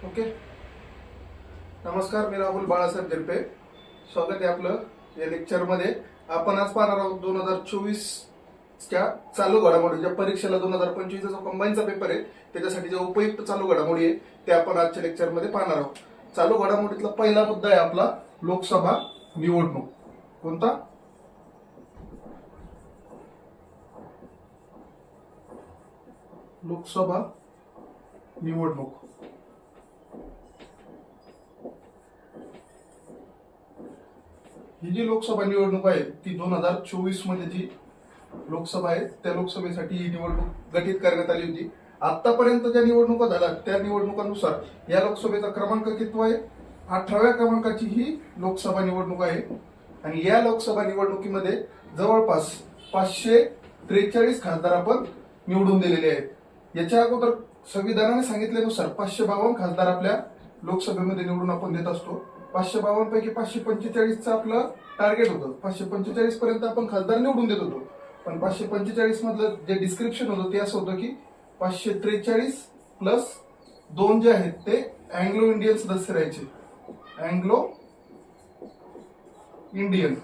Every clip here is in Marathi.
ओके. नमस्कार, मी राहुल बाळासाहेब दिरपे. स्वागत आहे आपलं या लेक्चरमध्ये. आपण आज पाहणार आहोत 2024 च्या चालू घडामोडी. ज्या परीक्षेला 2025 जो कंबाईनचा पेपर आहे त्याच्यासाठी जे उपयुक्त चालू घडामोडी आहे ते आपण आजच्या लेक्चरमध्ये पाहणार आहोत. चालू घडामोडीतला पहिला मुद्दा आहे आपला लोकसभा निवडणूक. कोणता? लोकसभा निवडणूक. ही जी लोकसभा निवडणूक आहे ती 2024 मध्ये जी लोकसभा आहे त्या लोकसभेसाठी ही निवडणूक गठीत करण्यात आली होती. आतापर्यंत ज्या निवडणुका झाल्या त्या निवडणुकांनुसार या लोकसभेचा क्रमांक कितवा आहे? 18व्या क्रमांकाची ही लोकसभा निवडणूक आहे. आणि या लोकसभा निवडणुकीमध्ये जवळपास 543 खासदार आपण निवडून दिलेले आहेत. याच्या अगोदर संविधानाने सांगितल्यानुसार 552 खासदार आपल्या लोकसभेमध्ये निवडून आपण देत असतो. 552 पैकी 545चं आपलं टार्गेट होतं. 545 पर्यंत आपण खासदार निवडून देत होतो. पण 545 मधलं जे डिस्क्रिप्शन होतं ते असं होतं की 543 प्लस 2 जे आहेत ते अँग्लो इंडियन सदस्य राहायचे. अँग्लो इंडियन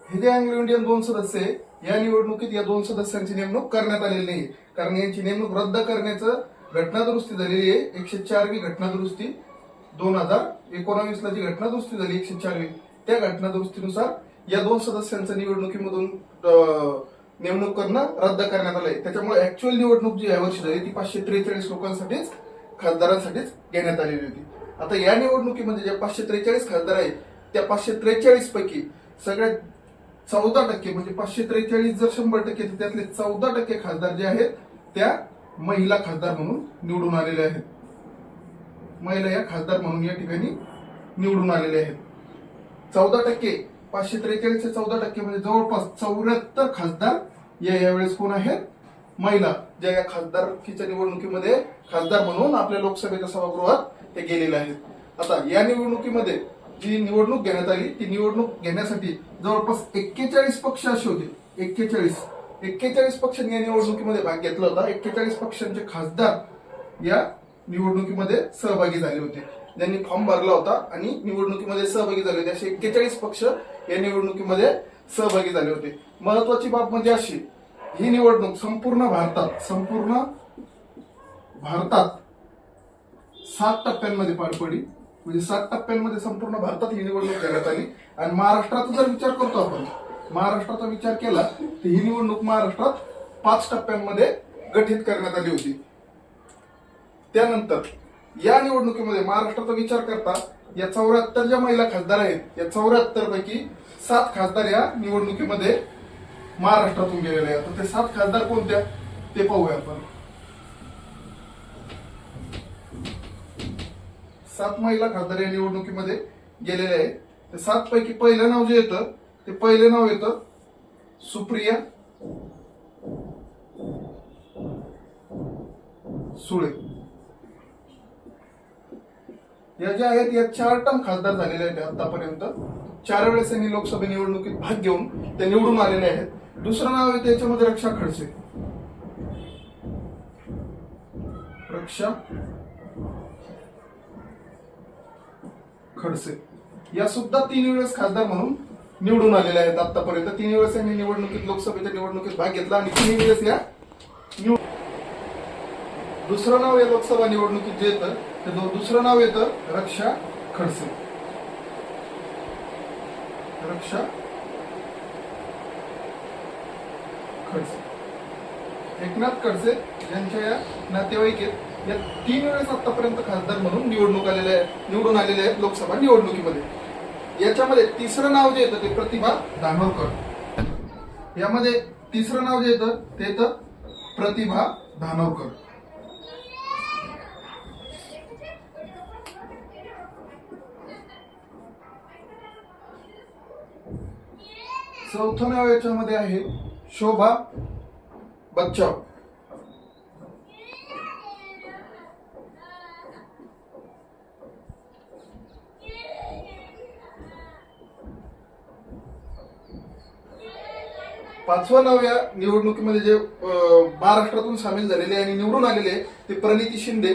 हे जे अँग्लो इंडियन 2 सदस्य आहे या निवडणुकीत या 2 सदस्यांची नेमणूक करण्यात आलेली नाही, कारण यांची नेमणूक रद्द करण्याचं घटना दुरुस्ती झालेली आहे. 104वी घटना दुरुस्ती 2019 ला जी घटना दुरुस्ती झाली 104वी, त्या घटना दुरुस्तीनुसार या 2 सदस्यांचं निवडणुकीमधून नेमणूक करणं रद्द करण्यात आलंय. त्याच्यामुळे ऍक्च्युअल निवडणूक जी यावर्षी झाली ती 543 लोकांसाठीच, खासदारांसाठीच घेण्यात आलेली होती. आता या निवडणुकीमध्ये जे 543 खासदार आहेत त्या 543 पैकी सगळ्यात 14% म्हणजे 543 जर 100% त्यातले 14% खासदार जे आहेत त्या महिला खासदार म्हणून निवडून आलेले आहेत. महिला या खासदार म्हणून या ठिकाणी निवडून आलेले आहेत. 14%, 543 चे 14% म्हणजे जवळपास 74 खासदार यावेळेस कोण आहेत? महिला, ज्या या खासदारकीच्या निवडणुकीमध्ये खासदार म्हणून आपल्या लोकसभेच्या सभागृहात ते गेलेले आहेत. आता या निवडणुकीमध्ये जी निवडणूक घेण्यात आली ती निवडणूक घेण्यासाठी जवळपास 41 पक्ष असे होते. 41 पक्षांनी या निवडणुकीमध्ये भाग घेतला होता. 41 पक्षांचे खासदार या निवडणुकीमध्ये सहभागी झाले होते. ज्यांनी फॉर्म भरला होता आणि निवडणुकीमध्ये सहभागी झाले होते असे 41 पक्ष या निवडणुकीमध्ये सहभागी झाले होते. महत्वाची बाब म्हणजे अशी, ही निवडणूक संपूर्ण भारतात 7 टप्प्यांमध्ये पार पडली. म्हणजे 7 टप्प्यांमध्ये संपूर्ण भारतात ही निवडणूक घेण्यात आली. आणि महाराष्ट्राचा जर विचार करतो आपण, महाराष्ट्राचा विचार केला तर ही निवडणूक महाराष्ट्रात 5 टप्प्यांमध्ये गठीत करण्यात आली होती. त्यानंतर या निवडणुकीमध्ये महाराष्ट्राचा विचार करता या 74 ज्या महिला खासदार आहेत या 74 पैकी 7 खासदार या निवडणुकीमध्ये महाराष्ट्रातून गेलेले आहेत. तर ते 7 खासदार कोणत्या ते पाहूया आपण. 7 महिला खासदार या निवडणुकीमध्ये गेलेले आहेत. ते 7 पैकी पहिलं नाव जे येतं ते पहिलं नाव येतं सुप्रिया सुळे. या ज्या आहेत या 4 टर्म खासदार झालेले आहेत आतापर्यंत. 4 वेळेस यांनी लोकसभा निवडणुकीत भाग घेऊन ते निवडून आलेले आहेत. दुसरं नाव येतं याच्यामध्ये रक्षा खडसे. रक्षा खडसे या सुद्धा 3 वेळेस खासदार म्हणून निवडून आलेले आहेत आतापर्यंत. 3 वेळेस यांनी निवडणुकीत, लोकसभेच्या निवडणुकीत भाग घेतला आणि 3 वेळेस या दुसरं नाव या लोकसभा निवडणुकीत जे येतं ते दुसरं नाव येतं रक्षा खडसे. रक्षा खडसे, एकनाथ खडसे यांच्या या नातेवाईक आहेत. या 3 वेळेस आतापर्यंत खासदार म्हणून निवडून आलेले आहेत लोकसभा निवडणुकीमध्ये. याच्यामध्ये तिसरं नाव जे येतं ते प्रतिभा धानोरकर. यामध्ये तिसरं नाव जे येतं ते येतं प्रतिभा धानोरकर. चौथं नाव याच्यामध्ये आहे शोभा बच्चाव. पाचवं नाव या निवडणुकीमध्ये जे महाराष्ट्रातून सामील झालेले आणि निवडून आलेले ते प्रणिती शिंदे.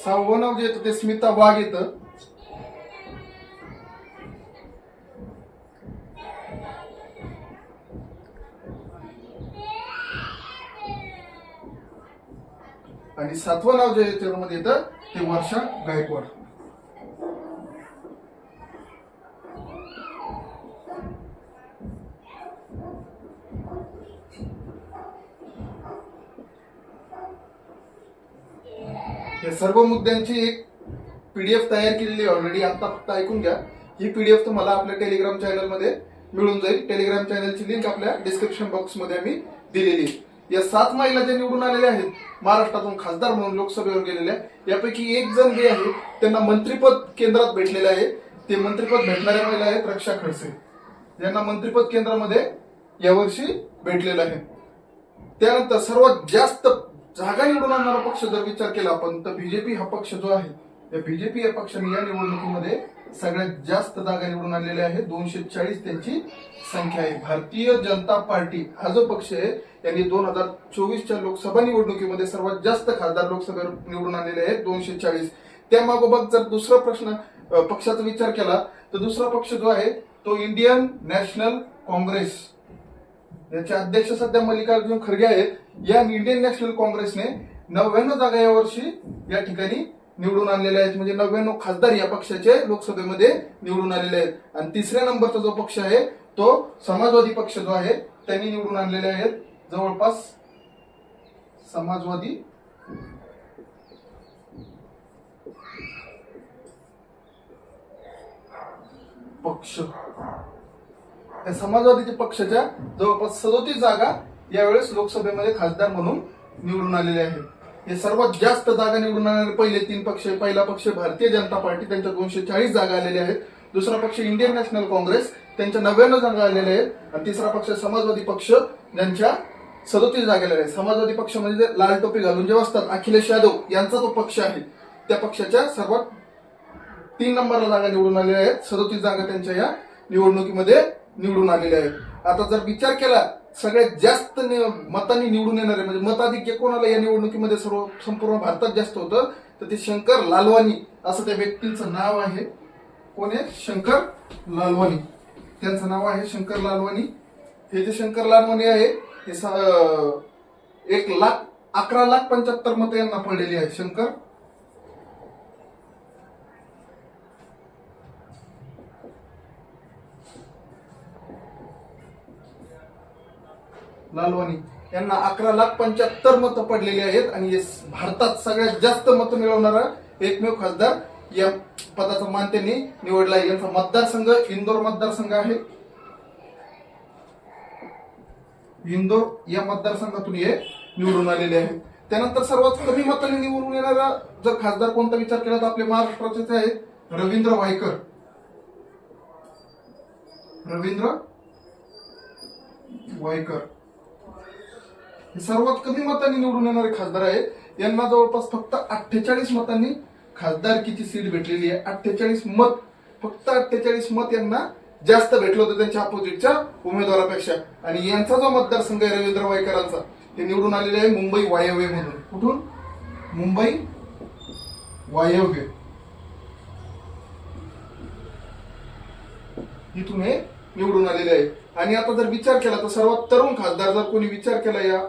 सहावं नाव जे येतं ते स्मिता वाघ येतं. आणि सातवं नाव जे त्यामध्ये येतं ते वर्षा गायकवाड. या सर्व मुद्द्यांची एक पीडीएफ तयार केलेली ऑलरेडी. आता फक्त ऐकून घ्या. ही पीडीएफ तुम्हाला आपल्या टेलिग्राम चॅनल मध्ये मिळून जाईल. टेलिग्राम चॅनलची लिंक आपल्या डिस्क्रिप्शन बॉक्स मध्ये आम्ही दिलेली आहे. या 7 महिला ज्या निवडून आलेल्या आहेत महाराष्ट्रातून खासदार म्हणून लोकसभेवर गेलेल्या, यापैकी एक जण जे आहे त्यांना मंत्रिपद केंद्रात भेटलेले आहे. ते मंत्रिपद भेटणाऱ्या महिला आहेत रक्षा खडसे, यांना मंत्रिपद केंद्रामध्ये यावर्षी भेटलेलं आहे. त्यानंतर सर्वात जास्त जागा निवडून आणणारा पक्ष जर विचार केला आपण तर बीजेपी हा पक्ष जो आहे, या बीजेपी या पक्षाने या निवडणुकीमध्ये सगळ्यात जास्त जागा निवडून आणलेल्या आहेत. 240 त्यांची संख्या आहे. भारतीय जनता पार्टी हा जो पक्ष आहे यांनी 2024च्या लोकसभा निवडणुकीमध्ये सर्वात जास्त खासदार लोकसभेवर निवडून आणलेले आहेत 240. त्या मागोमाग जर दुसरा प्रश्न पक्षाचा विचार केला तर दुसरा पक्ष जो आहे तो इंडियन नॅशनल काँग्रेस, याचे अध्यक्ष सध्या मल्लिकार्जुन खरगे आहेत. या इंडियन नॅशनल काँग्रेसने 99 जागा यावर्षी या ठिकाणी निवडून आणलेल्या आहेत. म्हणजे 99 खासदार या पक्षाचे लोकसभेमध्ये निवडून आलेले आहेत. आणि तिसऱ्या नंबरचा जो पक्ष आहे तो समाजवादी पक्ष जो आहे त्यांनी निवडून आणलेले आहेत जवळपास समाजवादी पक्ष. या समाजवादी पक्षाच्या जवळपास 37 जागा यावेळेस लोकसभेमध्ये खासदार म्हणून निवडून आलेले आहेत. हे सर्वात जास्त जागा निवडून आणणारे पहिले 3 पक्ष. पहिला पक्ष भारतीय जनता पार्टी, त्यांच्या 240 जागा आलेल्या आहेत. दुसरा पक्ष इंडियन नॅशनल काँग्रेस, त्यांच्या 99 जागा आलेल्या आहेत. आणि तिसरा पक्ष समाजवादी पक्ष, ज्यांच्या 37 जागा आलेल्या आहेत. समाजवादी पक्ष म्हणजे लाल टोपी घालून जे असतात अखिलेश यादव यांचा तो पक्ष आहे. त्या पक्षाच्या सर्वात 3 नंबरला जागा निवडून आलेल्या आहेत. 37 जागा त्यांच्या या निवडणुकीमध्ये निवडून आलेल्या आहेत. आता जर विचार केला सगळ्यात जास्त मतांनी निवडून येणारे म्हणजे मताधिक्य कोणाला या निवडणुकीमध्ये संपूर्ण भारतात जास्त होतं तर ते शंकर लालवानी असं त्या व्यक्तीचं नाव आहे. कोण आहे? शंकर लालवानी. त्यांचं नाव आहे शंकर लालवानी. हे जे शंकर लालवानी आहे हे 1,11,75,000 मतं यांना पडलेली आहे. शंकर लालवानी यांना 11,75,000 मतं पडलेली आहेत. आणि भारतात सगळ्यात जास्त मतं मिळवणारा एकमेव खासदार या पदाचा मान त्यांनी निवडला आहे. यांचा मतदारसंघ इंदोर मतदारसंघ आहे. इंदोर या मतदारसंघातून हे निवडून आलेले आहेत. त्यानंतर सर्वात कमी मतांनी निवडून येणारा जर खासदार कोणता विचार केला तर आपले महाराष्ट्राचे आहेत रवींद्र वायकर. रवींद्र वायकर हे सर्वात कमी मतांनी निवडून येणारे खासदार आहेत. यांना जवळपास फक्त 48 मतांनी खासदारकीची सीट भेटलेली आहे. 48 मत, फक्त 48 मत यांना जास्त भेटलं होतं त्यांच्या अपोजिटच्या उमेदवारापेक्षा. आणि यांचा जो मतदारसंघ आहे रवींद्र वायकरांचा ते निवडून आलेले आहे मुंबई वायव्य मधून. कुठून? मुंबई वायव्य इथून हे निवडून आलेले आहे. आणि आता जर विचार केला तर सर्वात तरुण खासदार जर कोणी विचार केला या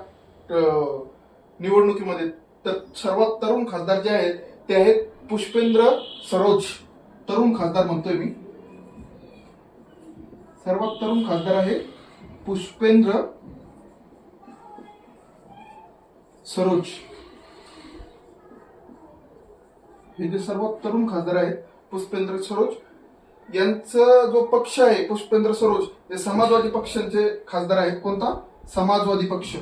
निवडणुकीमध्ये तर सर्वात तरुण खासदार जे आहेत ते आहेत पुष्पेंद्र सरोज. तरुण खासदार म्हणतोय मी. सर्वात तरुण खासदार आहे पुष्पेंद्र सरोज. हे जे सर्वात तरुण खासदार आहेत पुष्पेंद्र सरोज, यांचा जो पक्ष आहे पुष्पेंद्र सरोज हे समाजवादी पक्षाचे खासदार आहेत. कोणता? समाजवादी पक्ष.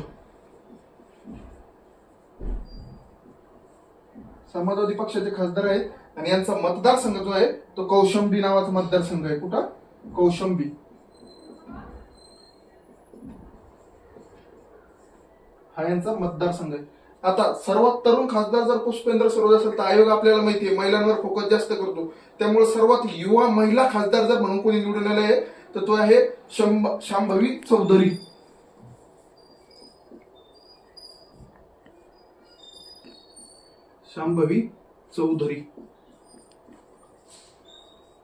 समाजवादी पक्षाचे खासदार आहेत. आणि यांचा मतदारसंघ जो आहे तो कौशंबी नावाचा मतदारसंघ आहे. कुठं? कौशंबी. हा यांचा मतदारसंघ आहे. आता सर्वात तरुण खासदार जर पुष्पेंद्र सरोदे असेल तर आयोग आपल्याला माहिती आहे महिलांवर फोकस जास्त करतो, त्यामुळे सर्वात युवा महिला खासदार जर म्हणून कोणी निवडून आले आहे तर तो आहे शांभवी चौधरी. शांभवी चौधरी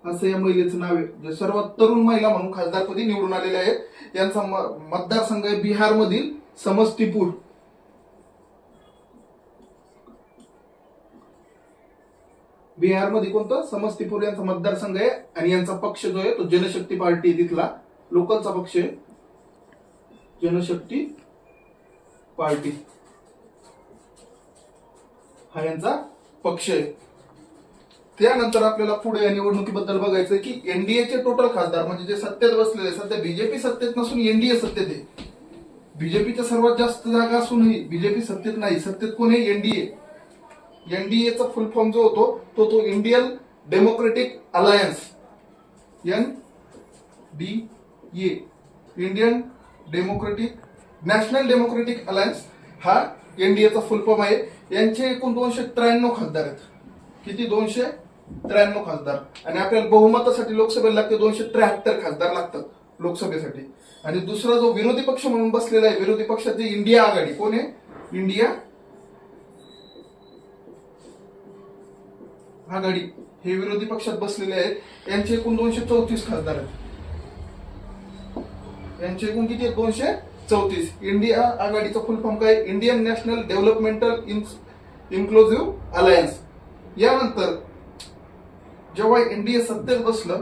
असं या महिलेचं नाव आहे, जे सर्वात तरुण महिला म्हणून खासदारपदी निवडून आलेले आहेत. यांचा मतदारसंघ आहे बिहार मधील समस्तीपूर. बिहारमध्ये कोणतं समस्तीपूर यांचा मतदारसंघ आहे. आणि यांचा पक्ष जो आहे तो जनशक्ती पार्टी आहे, तिथला लोकलचा पक्ष आहे जनशक्ती पार्टी, हा यांचा पक्ष आहे. त्यानंतर आपल्याला पुढे या निवडणुकीबद्दल बघायचं की एनडीएचे टोटल खासदार म्हणजे जे सत्तेत बसलेले, सध्या बीजेपी सत्तेत नसून एनडीए सत्तेत आहे. बीजेपीच्या सर्वात जास्त जागा असूनही बीजेपी सत्तेत नाही. सत्तेत कोण आहे? एनडीए. एनडीएचा फुल फॉर्म जो होतो तो Indian democratic alliance, NDA, Indian democratic national democratic alliance हा एनडीएचा फुल फॉर्म आहे. यांचे एकूण 293 खासदार आहेत. किती? 293 खासदार. आणि आपल्याला बहुमतासाठी लोकसभेला लागते 273 खासदार लागतात लोकसभेसाठी. आणि दुसरा जो विरोधी पक्ष म्हणून बसलेला आहे, विरोधी पक्षाची इंडिया आघाडी, कोण आहे? इंडिया आघाडी हे विरोधी पक्षात बसलेले आहेत. यांचे एकूण 234 खासदार आहेत. यांचे एकूण किती आहेत? 234. इंडिया आघाडीचा फुल फॉर्म काय? Indian national developmental inclusive alliance. यानंतर जेव्हा एनडीए सत्तेत बसलं,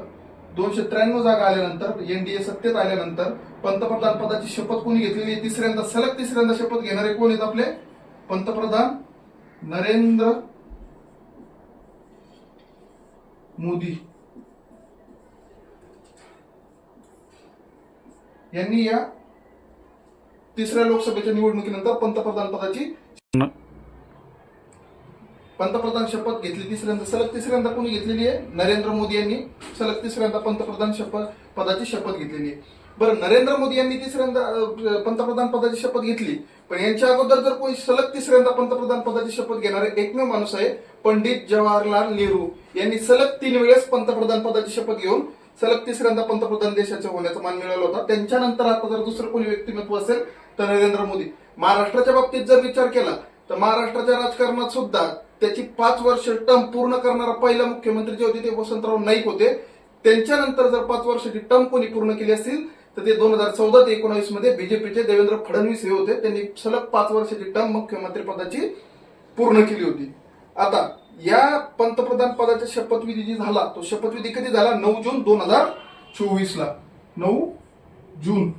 293 जागा आल्यानंतर, एनडीए सत्तेत आल्यानंतर पंतप्रधान पदाची शपथ कोणी घेतलेली? तिसऱ्यांदा, सलग तिसऱ्यांदा शपथ घेणारे कोण आहेत? आपले पंतप्रधान नरेंद्र मोदी यांनी या तिसऱ्या लोकसभेच्या निवडणुकीनंतर पंतप्रधान शपथ घेतली. तिसऱ्यांदा, सलग तिसऱ्यांदा कोणी घेतलेली आहे? नरेंद्र मोदी यांनी सलग तिसऱ्यांदा पंतप्रधान पदाची शपथ घेतलेली आहे. बरं, नरेंद्र मोदी यांनी तिसऱ्यांदा पंतप्रधान पदाची शपथ घेतली, पण यांच्या अगोदर जर कोणी सलग तिसऱ्यांदा पंतप्रधान पदाची शपथ घेणारे एकमेव माणूस आहे पंडित जवाहरलाल नेहरू. यांनी सलग 3 वेळेस पंतप्रधान पदाची शपथ घेऊन सलग तिसऱ्यांदा पंतप्रधान देशाच्या होण्याचा मान मिळवला होता. त्यांच्यानंतर आता जर दुसरं कोणी व्यक्तिमत्व असेल तर नरेंद्र मोदी. महाराष्ट्राच्या बाबतीत जर विचार केला तर महाराष्ट्राच्या राजकारणात सुद्धा त्याची 5 वर्ष टर्म पूर्ण करणारा पहिला मुख्यमंत्री जे होते ते वसंतराव नाईक होते. त्यांच्यानंतर जर 5 वर्षाची टर्म कोणी पूर्ण केली असतील तर ते 2014 ते 19 मध्ये बीजेपीचे देवेंद्र फडणवीस हे होते. त्यांनी सलग 5 वर्षाची टर्म मुख्यमंत्री पदाची पूर्ण केली होती. आता या पंतप्रधान पदाचा शपथविधी जी झाला तो शपथविधी कधी झाला? 9 जून 2024 ला. 9 जून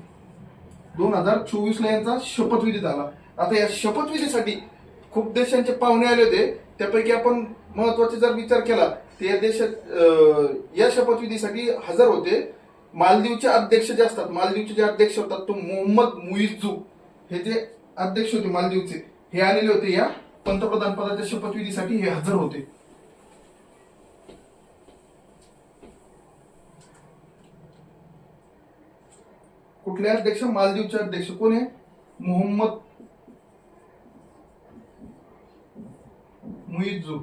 2024 ला यांचा शपथविधी झाला. आता या शपथविधीसाठी खूप देशांचे पाहुणे आले होते. त्यापैकी आपण महत्वाचे जर विचार केला तर या देशात या शपथविधीसाठी हजर होते मालदीवचे अध्यक्ष जे असतात, मालदीवचे जे अध्यक्ष होतात तो मोहम्मद मुइझ्झू, हे जे अध्यक्ष होते मालदीवचे, हे आलेले होते या पंतप्रधान पदाच्या शपथविधीसाठी. हे हजर होते. कुठले अध्यक्ष? मालदीवचे अध्यक्ष. कोण आहे? मोहम्मद मुइझ्झू.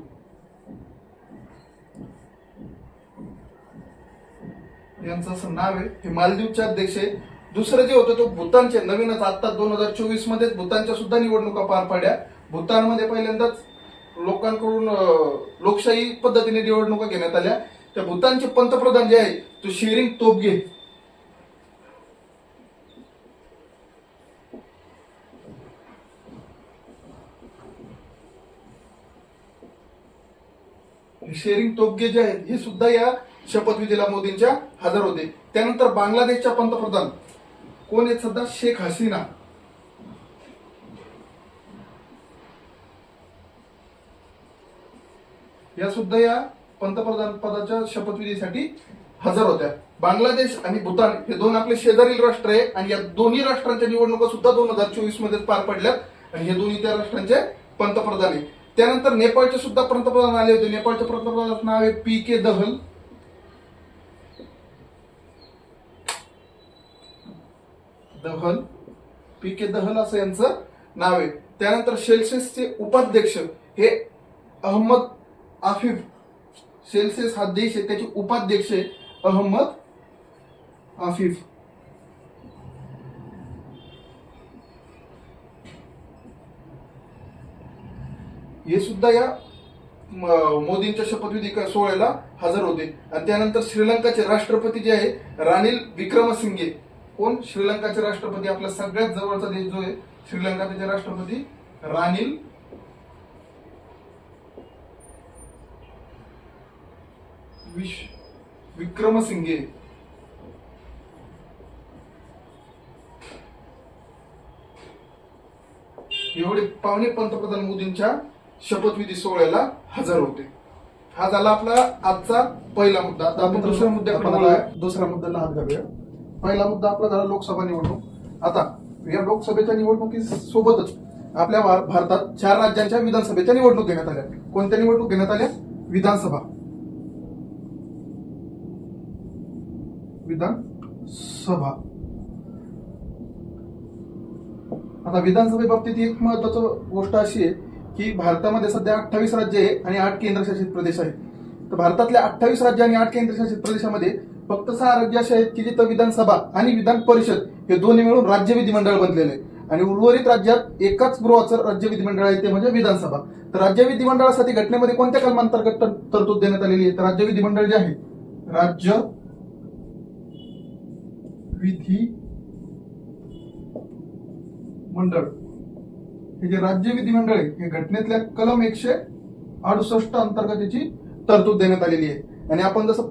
यांचं असं नाव आहे. हे मालदीवचे अध्यक्ष आहे. दुसरं जे होतं तो भूतानचे. नवीनच आता 2024 मध्ये भूतानच्या सुद्धा निवडणुका पार पडल्या. भूतानमध्ये पहिल्यांदाच लोकांकडून लोकशाही पद्धतीने निवडणुका घेण्यात आल्या. त्या भूतानचे पंतप्रधान जे आहे तो शेरिंग तोब्गे. शेरिंग तोब्गे जे आहेत हे सुद्धा या शपथविधीला मोदींच्या हजर होते. त्यानंतर बांगलादेशच्या पंतप्रधान कोण आहेत सध्या? शेख हसीना. या सुद्धा या पंतप्रधान पदाच्या शपथविधीसाठी हजर होत्या. बांगलादेश आणि भूतान हे दोन आपले शेजारील राष्ट्र आहे आणि या दोन्ही राष्ट्रांच्या निवडणुका सुद्धा 2024 मध्ये पार पडल्यात आणि हे दोन्ही त्या राष्ट्रांचे पंतप्रधान आहे. त्यानंतर नेपाळचे सुद्धा पंतप्रधान आले होते. नेपाळच्या पंतप्रधानाचं नाव आहे पी.के. दहल. पी.के. दहल असं यांचं नाव आहे. त्यानंतर सेल्सियसचे उपाध्यक्ष हे अहमद आफिफ. सेल्सियस हा देश आहे, त्याचे उपाध्यक्ष आहे अहमद आफिफ. हे सुद्धा या मोदींच्या शपथविधी सोहळ्याला हजर होते. आणि त्यानंतर श्रीलंकाचे राष्ट्रपती जे आहे रानिल विक्रमसिंघे. कोण? श्रीलंकाचे राष्ट्रपती, आपला सगळ्यात जवळचा देश जो आहे श्रीलंका, त्याचे राष्ट्रपती रानिल विक्रमसिंघे. एवढे पावणे पंतप्रधान मोदींच्या शपथविधी सोहळ्याला हजर होते. हा झाला आपला आजचा पहिला मुद्दा. आता आपण दुसऱ्या मुद्द्याकडे, दुसऱ्या मुद्द्याला हात घालूया. पहिला मुद्दा आपला झाला लोकसभा निवडणूक. आता या लोकसभेच्या निवडणुकीसोबतच आपल्या भारतात 4 राज्यांच्या विधानसभेच्या निवडणूक घेण्यात आल्या. कोणत्या निवडणूक घेण्यात आल्या? विधानसभा. आता विधानसभेबाबतीत एक महत्वाची गोष्ट अशी आहे की भारतामध्ये सध्या 28 राज्य आहे आणि 8 केंद्रशासित प्रदेश आहेत. तर भारतातल्या 28 राज्य आणि 8 केंद्रशासित प्रदेशामध्ये फक्त 6 राज्य असे आहेत की जिथं विधानसभा आणि विधान परिषद हे दोन्ही मिळून राज्य विधिमंडळ बनलेले आहे. आणि उर्वरित राज्यात एकाच गृहाचं राज्य विधिमंडळ आहे, ते म्हणजे विधानसभा. तर राज्य विधिमंडळासाठी घटनेमध्ये कोणत्या कलमांतर्गत तरतूद देण्यात आलेली आहे? तर राज्य विधिमंडळ जे आहे, राज्य विधी मंडळ, हे जे राज्य विधिमंडळ आहे हे घटनेतल्या कलम 168 अंतर्गत याची तरतूद देण्यात आलेली आहे. आणि आपण जसं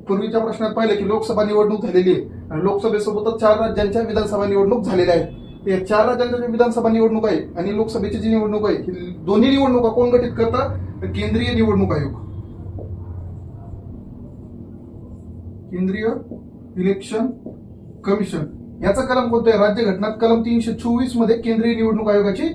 पूर्वीच्या प्रश्नात पाहिलं की लोकसभा निवडणूक झालेली आहे आणि लोकसभेसोबतच 4 राज्यांच्या विधानसभा निवडणूक झालेल्या आहेत. या 4 राज्यांच्या विधानसभा निवडणूक आहे आणि लोकसभेची जी निवडणूक आहे ही दोन्ही निवडणुका कोण गठीत करतात? तर केंद्रीय निवडणूक आयोग, केंद्रीय इलेक्शन कमिशन. याचा कलम कोणता आहे? राज्य घटनात कलम 324 मध्ये केंद्रीय निवडणूक आयोगाची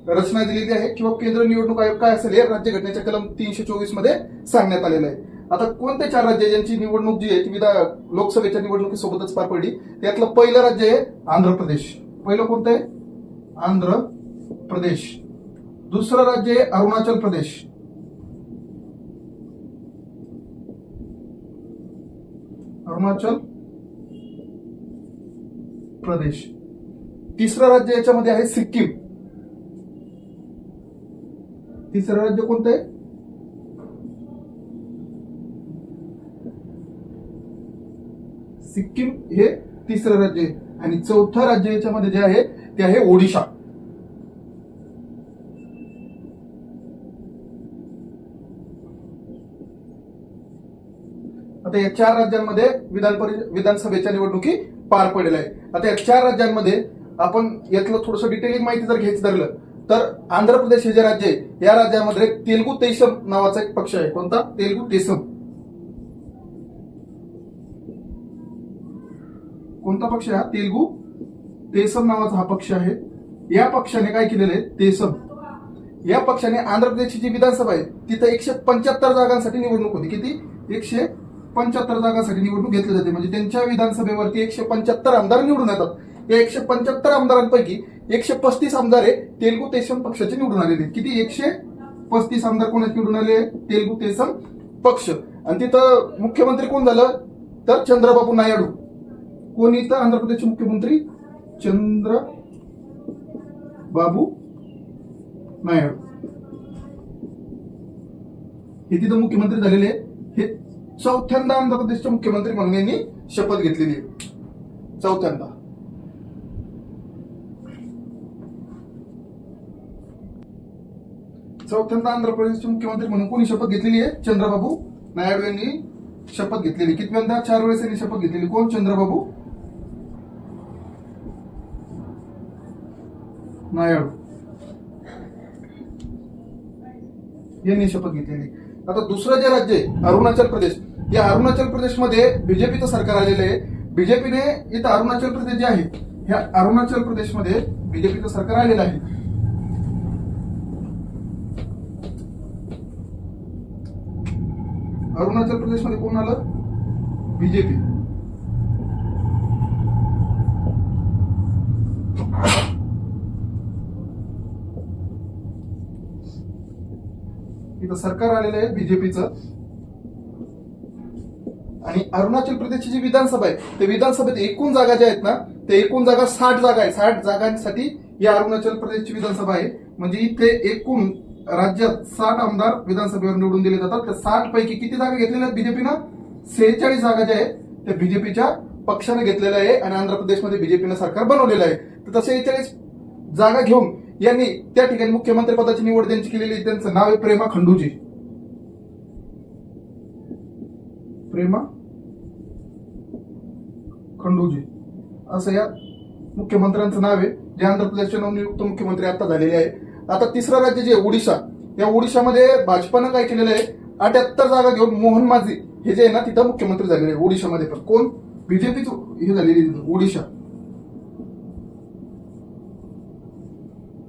रचना दिलेली आहे किंवा केंद्रीय निवडणूक आयोग काय असेल हे राज्य घटनेच्या कलम 324 मध्ये सांगण्यात आलेलं आहे. आता कोणते 4 राज्य ज्यांची निवडणूक जी आहे ती लोकसभेच्या निवडणुकीसोबतच पार पडली? त्यातलं पहिलं राज्य आहे आंध्र प्रदेश. पहिलं कोणतं आहे? आंध्र प्रदेश. दुसरं राज्य आहे अरुणाचल प्रदेश. अरुणाचल प्रदेश. तिसरं राज्य याच्यामध्ये आहे सिक्कीम. तिसरं राज्य कोणतं आहे? सिक्कीम हे तिसरं राज्य आहे. आणि चौथं राज्य याच्यामध्ये जे आहे ते आहे ओडिशा. आता या 4 राज्यांमध्ये विधानसभेच्या निवडणुकी पार पडलेल्या आहे. आता या 4 राज्यांमध्ये आपण यातलं थोडंसं डिटेलिंग माहिती जर घ्यायचं धरलं तर आंध्र प्रदेश हे जे राज्य आहे या राज्यामध्ये तेलगू देसम नावाचा एक पक्ष आहे. कोणता? तेलगू देसम. कोणता पक्ष आहे हा? तेलगू देसम नावाचा हा पक्ष आहे. या पक्षाने काय केलेलं आहे? देसम या पक्षाने आंध्र प्रदेशची जी विधानसभा आहे तिथं 175 जागांसाठी निवडणूक होती. किती? 175 जागांसाठी निवडणूक घेतली जाते. म्हणजे त्यांच्या विधानसभेवरती 175 आमदार निवडून येतात. या 175 आमदारांपैकी 135 आमदार हे तेलगू देसम पक्षाचे निवडून आलेले. किती? 135 आमदार कोणाचे निवडून आले? तेलगू देसम पक्ष. आणि तिथं मुख्यमंत्री कोण झालं? तर चंद्रबाबू नायडू. कोण इथं आंध्र प्रदेशचे मुख्यमंत्री? चंद्रबाबू नायडू हे तिथं मुख्यमंत्री झालेले. हे चौथ्यांदा आंध्र प्रदेशचे मुख्यमंत्री म्हणून यांनी शपथ घेतलेली आहे. चौथ्यांदा. आंध्र प्रदेशचे मुख्यमंत्री म्हणून कोणी शपथ घेतलेली आहे? चंद्रबाबू नायडू यांनी शपथ घेतलेली. कितव्यांदा? 4 वेळेस यांनी शपथ घेतलेली. कोण? चंद्रबाबू नायडू यांनी शपथ घेतलेली. आता दुसरं जे राज्य आहे अरुणाचल प्रदेश, या अरुणाचल प्रदेशमध्ये बीजेपीचं सरकार आलेलं आहे. बीजेपीने इथं अरुणाचल प्रदेश जे आहे ह्या अरुणाचल प्रदेशमध्ये बीजेपीचं सरकार आलेलं आहे. अरुणाचल प्रदेशमध्ये कोण आलं? बीजेपी. इथं सरकार आलेलं आहे बीजेपीचं. आणि अरुणाचल प्रदेशची जी विधानसभा आहे, ते विधानसभेत एकूण जागा ज्या आहेत ना, ते एकूण जागा 60 जागा आहे. 60 जागांसाठी या अरुणाचल प्रदेशची विधानसभा आहे. म्हणजे इथे एकूण राज्यात 60 आमदार विधानसभेवर निवडून दिले जातात. त्या 60 पैकी किती जागा घेतलेल्या आहेत बीजेपीनं? 46 जागा ज्या आहेत त्या बीजेपीच्या पक्षाने घेतलेल्या आहे आणि आंध्र प्रदेशमध्ये बीजेपीनं सरकार बनवलेलं आहे. तर 46 जागा घेऊन यांनी त्या ठिकाणी मुख्यमंत्री पदाची निवड त्यांची केलेली. त्यांचं नाव आहे प्रेमा खंडूजी. प्रेमा खंडूजी असं या मुख्यमंत्र्यांचं नाव आहे, जे आंध्र प्रदेशचे नवनियुक्त मुख्यमंत्री आता झालेले आहे. आता तिसरं राज्य जे ओडिशा, या ओडिशामध्ये भाजपनं काय केलेलं आहे, 78 जागा घेऊन मोहन माझी हे जे आहे ना तिथं मुख्यमंत्री झालेले आहे. ओडिशामध्ये पण कोण? बीजेपीच हे झालेली ओडिशा.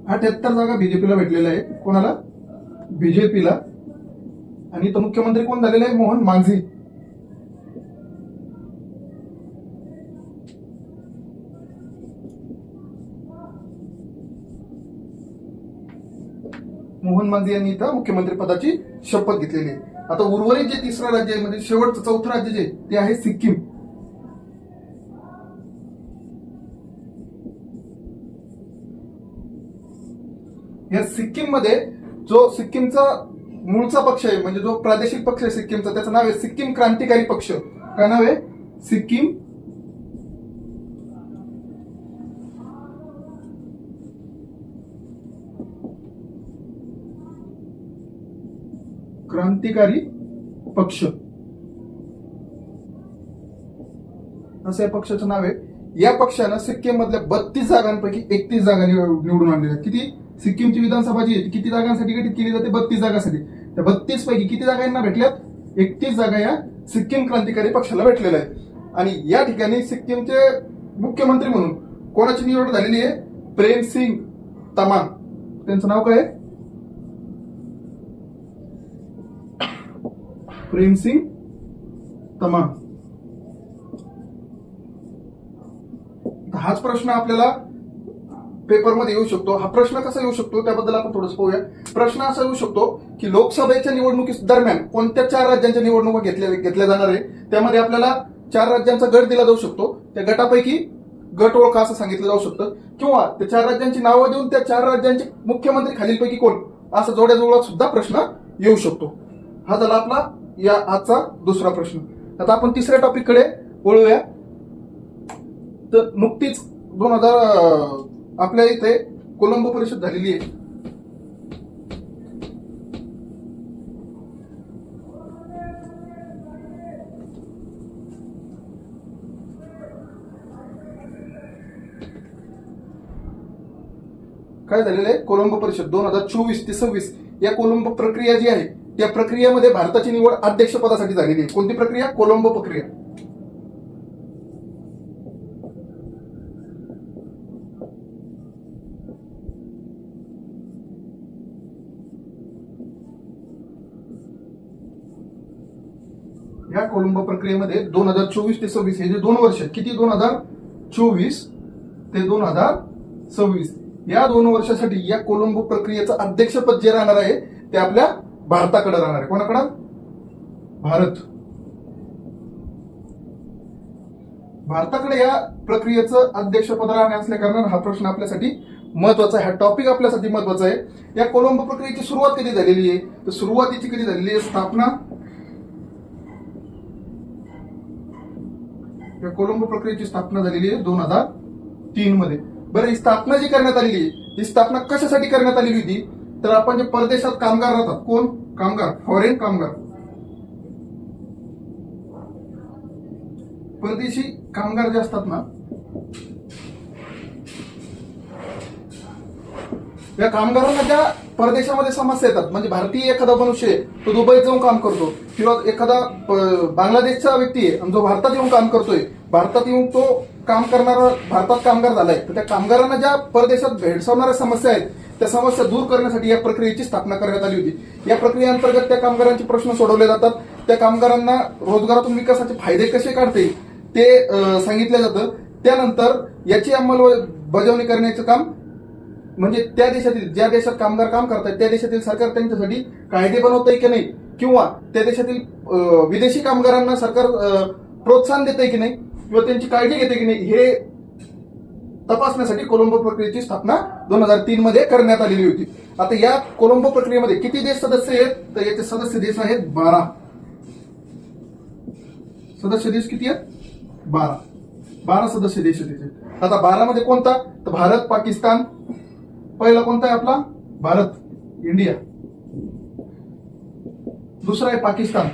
78 जागा बीजेपीला भेटलेल्या आहे. कोणाला? बीजेपीला. आणि तो मुख्यमंत्री कोण झालेला आहे? मोहन माझी. मोहन मांझी यांनी इथं मुख्यमंत्री पदाची शपथ घेतलेली आहे. आता उर्वरित जे तिसरं राज्य आहे, म्हणजे शेवटचं चौथं राज्य जे ते आहे सिक्कीम. या सिक्कीम मध्ये जो सिक्कीमचा मूळचा पक्ष आहे, म्हणजे जो प्रादेशिक पक्ष आहे सिक्कीमचा, त्याचं नाव आहे सिक्कीम क्रांतिकारी पक्ष. काय नाव आहे? सिक्कीम क्रांतिकारी पक्ष असं या पक्षाचं नाव आहे. या पक्षानं सिक्कीम मधल्या 32 जागांपैकी 31 जागा निवडून आणलेल्या. किती? सिक्कीमची विधानसभा जी आहे किती जागांसाठी गठीत केली जाते? 32 जागांसाठी. त्या 32 पैकी किती जागा यांना भेटल्यात? 31 जागा या सिक्कीम क्रांतिकारी पक्षाला भेटलेल्या आहेत. आणि या ठिकाणी सिक्कीमचे मुख्यमंत्री म्हणून कोणाची निवड झालेली आहे? प्रेमसिंग तमांग. त्यांचं नाव काय आहे? प्रेमसिंग तमांग. हाच प्रश्न आपल्याला पेपरमध्ये येऊ शकतो. हा प्रश्न कसा येऊ शकतो त्याबद्दल आपण थोडंसं पाहूया. प्रश्न असा येऊ शकतो की लोकसभेच्या निवडणुकी दरम्यान कोणत्या 4 राज्यांच्या निवडणुका घेतल्या जाणार आहे, त्यामध्ये आपल्याला 4 राज्यांचा गट दिला जाऊ शकतो. त्या गटापैकी गट ओळखा असं सांगितलं जाऊ शकतं, किंवा त्या 4 राज्यांची नावं देऊन त्या 4 राज्यांचे मुख्यमंत्री खालीलपैकी कोण, असं जोड्याजोळात सुद्धा प्रश्न येऊ शकतो. हा झाला आपला या आजचा दुसरा प्रश्न. आता आपण तिसऱ्या टॉपिक कडे वळूया. तर नुकतीच 2000 आपल्या इथे कोलंबो परिषद झालेली आहे. काय झालेलं आहे? कोलंबो परिषद 2024 ते 26 या कोलंबो प्रक्रिया जी आहे त्या प्रक्रियेमध्ये भारताची निवड अध्यक्षपदासाठी झालेली आहे. कोणती प्रक्रिया? कोलंबो प्रक्रिया. या कोलंबो प्रक्रियेमध्ये 2024 ते 26 हे जे 2 वर्ष, किती? 2024 ते 2026 या 2 वर्षासाठी या कोलंबो प्रक्रियेचं अध्यक्षपद जे राहणार आहे ते आपल्या भारताकडे राहणार आहे. कोणाकडे? भारत. भारताकडे या प्रक्रियेचं अध्यक्षपद राहणे असल्या कारणाने हा प्रश्न आपल्यासाठी महत्वाचा आहे. हा टॉपिक आपल्यासाठी महत्वाचा आहे. या कोलंबो प्रक्रियेची सुरुवात कधी झालेली आहे? तर सुरुवातीची कधी झालेली आहे? स्थापना. या कोलंबो प्रक्रियेची स्थापना झालेली आहे 2003 मध्ये. बरं, ही स्थापना जी करण्यात आलेली आहे, ही स्थापना कशासाठी करण्यात आलेली होती? तर आपण जे परदेशात कामगार राहतात, कोण? कामगार, फॉरेन कामगार, परदेशी कामगार जे असतात ना, या कामगारांना ज्या परदेशामध्ये समस्या येतात, म्हणजे भारतीय एखादा मनुष्य आहे तो दुबईत जाऊन काम करतो, किंवा एखादा बांगलादेशचा व्यक्ती आहे आणि जो भारतात येऊन काम करतोय, भारतात येऊन तो काम करणारा भारतात कामगार झालाय, तर त्या कामगारांना ज्या परदेशात भेडसावणाऱ्या समस्या आहेत त्या समस्या दूर करण्यासाठी या प्रक्रियेची स्थापना करण्यात आली होती. या प्रक्रियेअंतर्गत त्या कामगारांचे प्रश्न सोडवले जातात. त्या कामगारांना रोजगारातून विकासाचे फायदे कसे काढता येईल ते सांगितलं जातं. त्यानंतर याची अंमलबजावणी करण्याचं काम म्हणजे त्या देशातील, ज्या देशात कामगार काम करतात त्या देशातील सरकार त्यांच्यासाठी कायदे बनवतंय की नाही, किंवा त्या देशातील विदेशी कामगारांना सरकार प्रोत्साहन देतंय की नाही, किंवा त्यांची काळजी घेते की नाही, हे तपासण्यासाठी कोलंबो प्रक्रियेची स्थापना 2003 मध्ये करण्यात आलेली होती. आता या कोलंबो प्रक्रियेमध्ये किती देश सदस्य आहेत, तर याचे सदस्य देश आहेत 12. सदस्य देश किती आहेत? 12 सदस्य देश आहेत. आता 12 मध्ये कोणता, तर भारत, पाकिस्तान. पहिला कोणता आहे आपला? भारत, इंडिया. दुसरा आहे पाकिस्तान.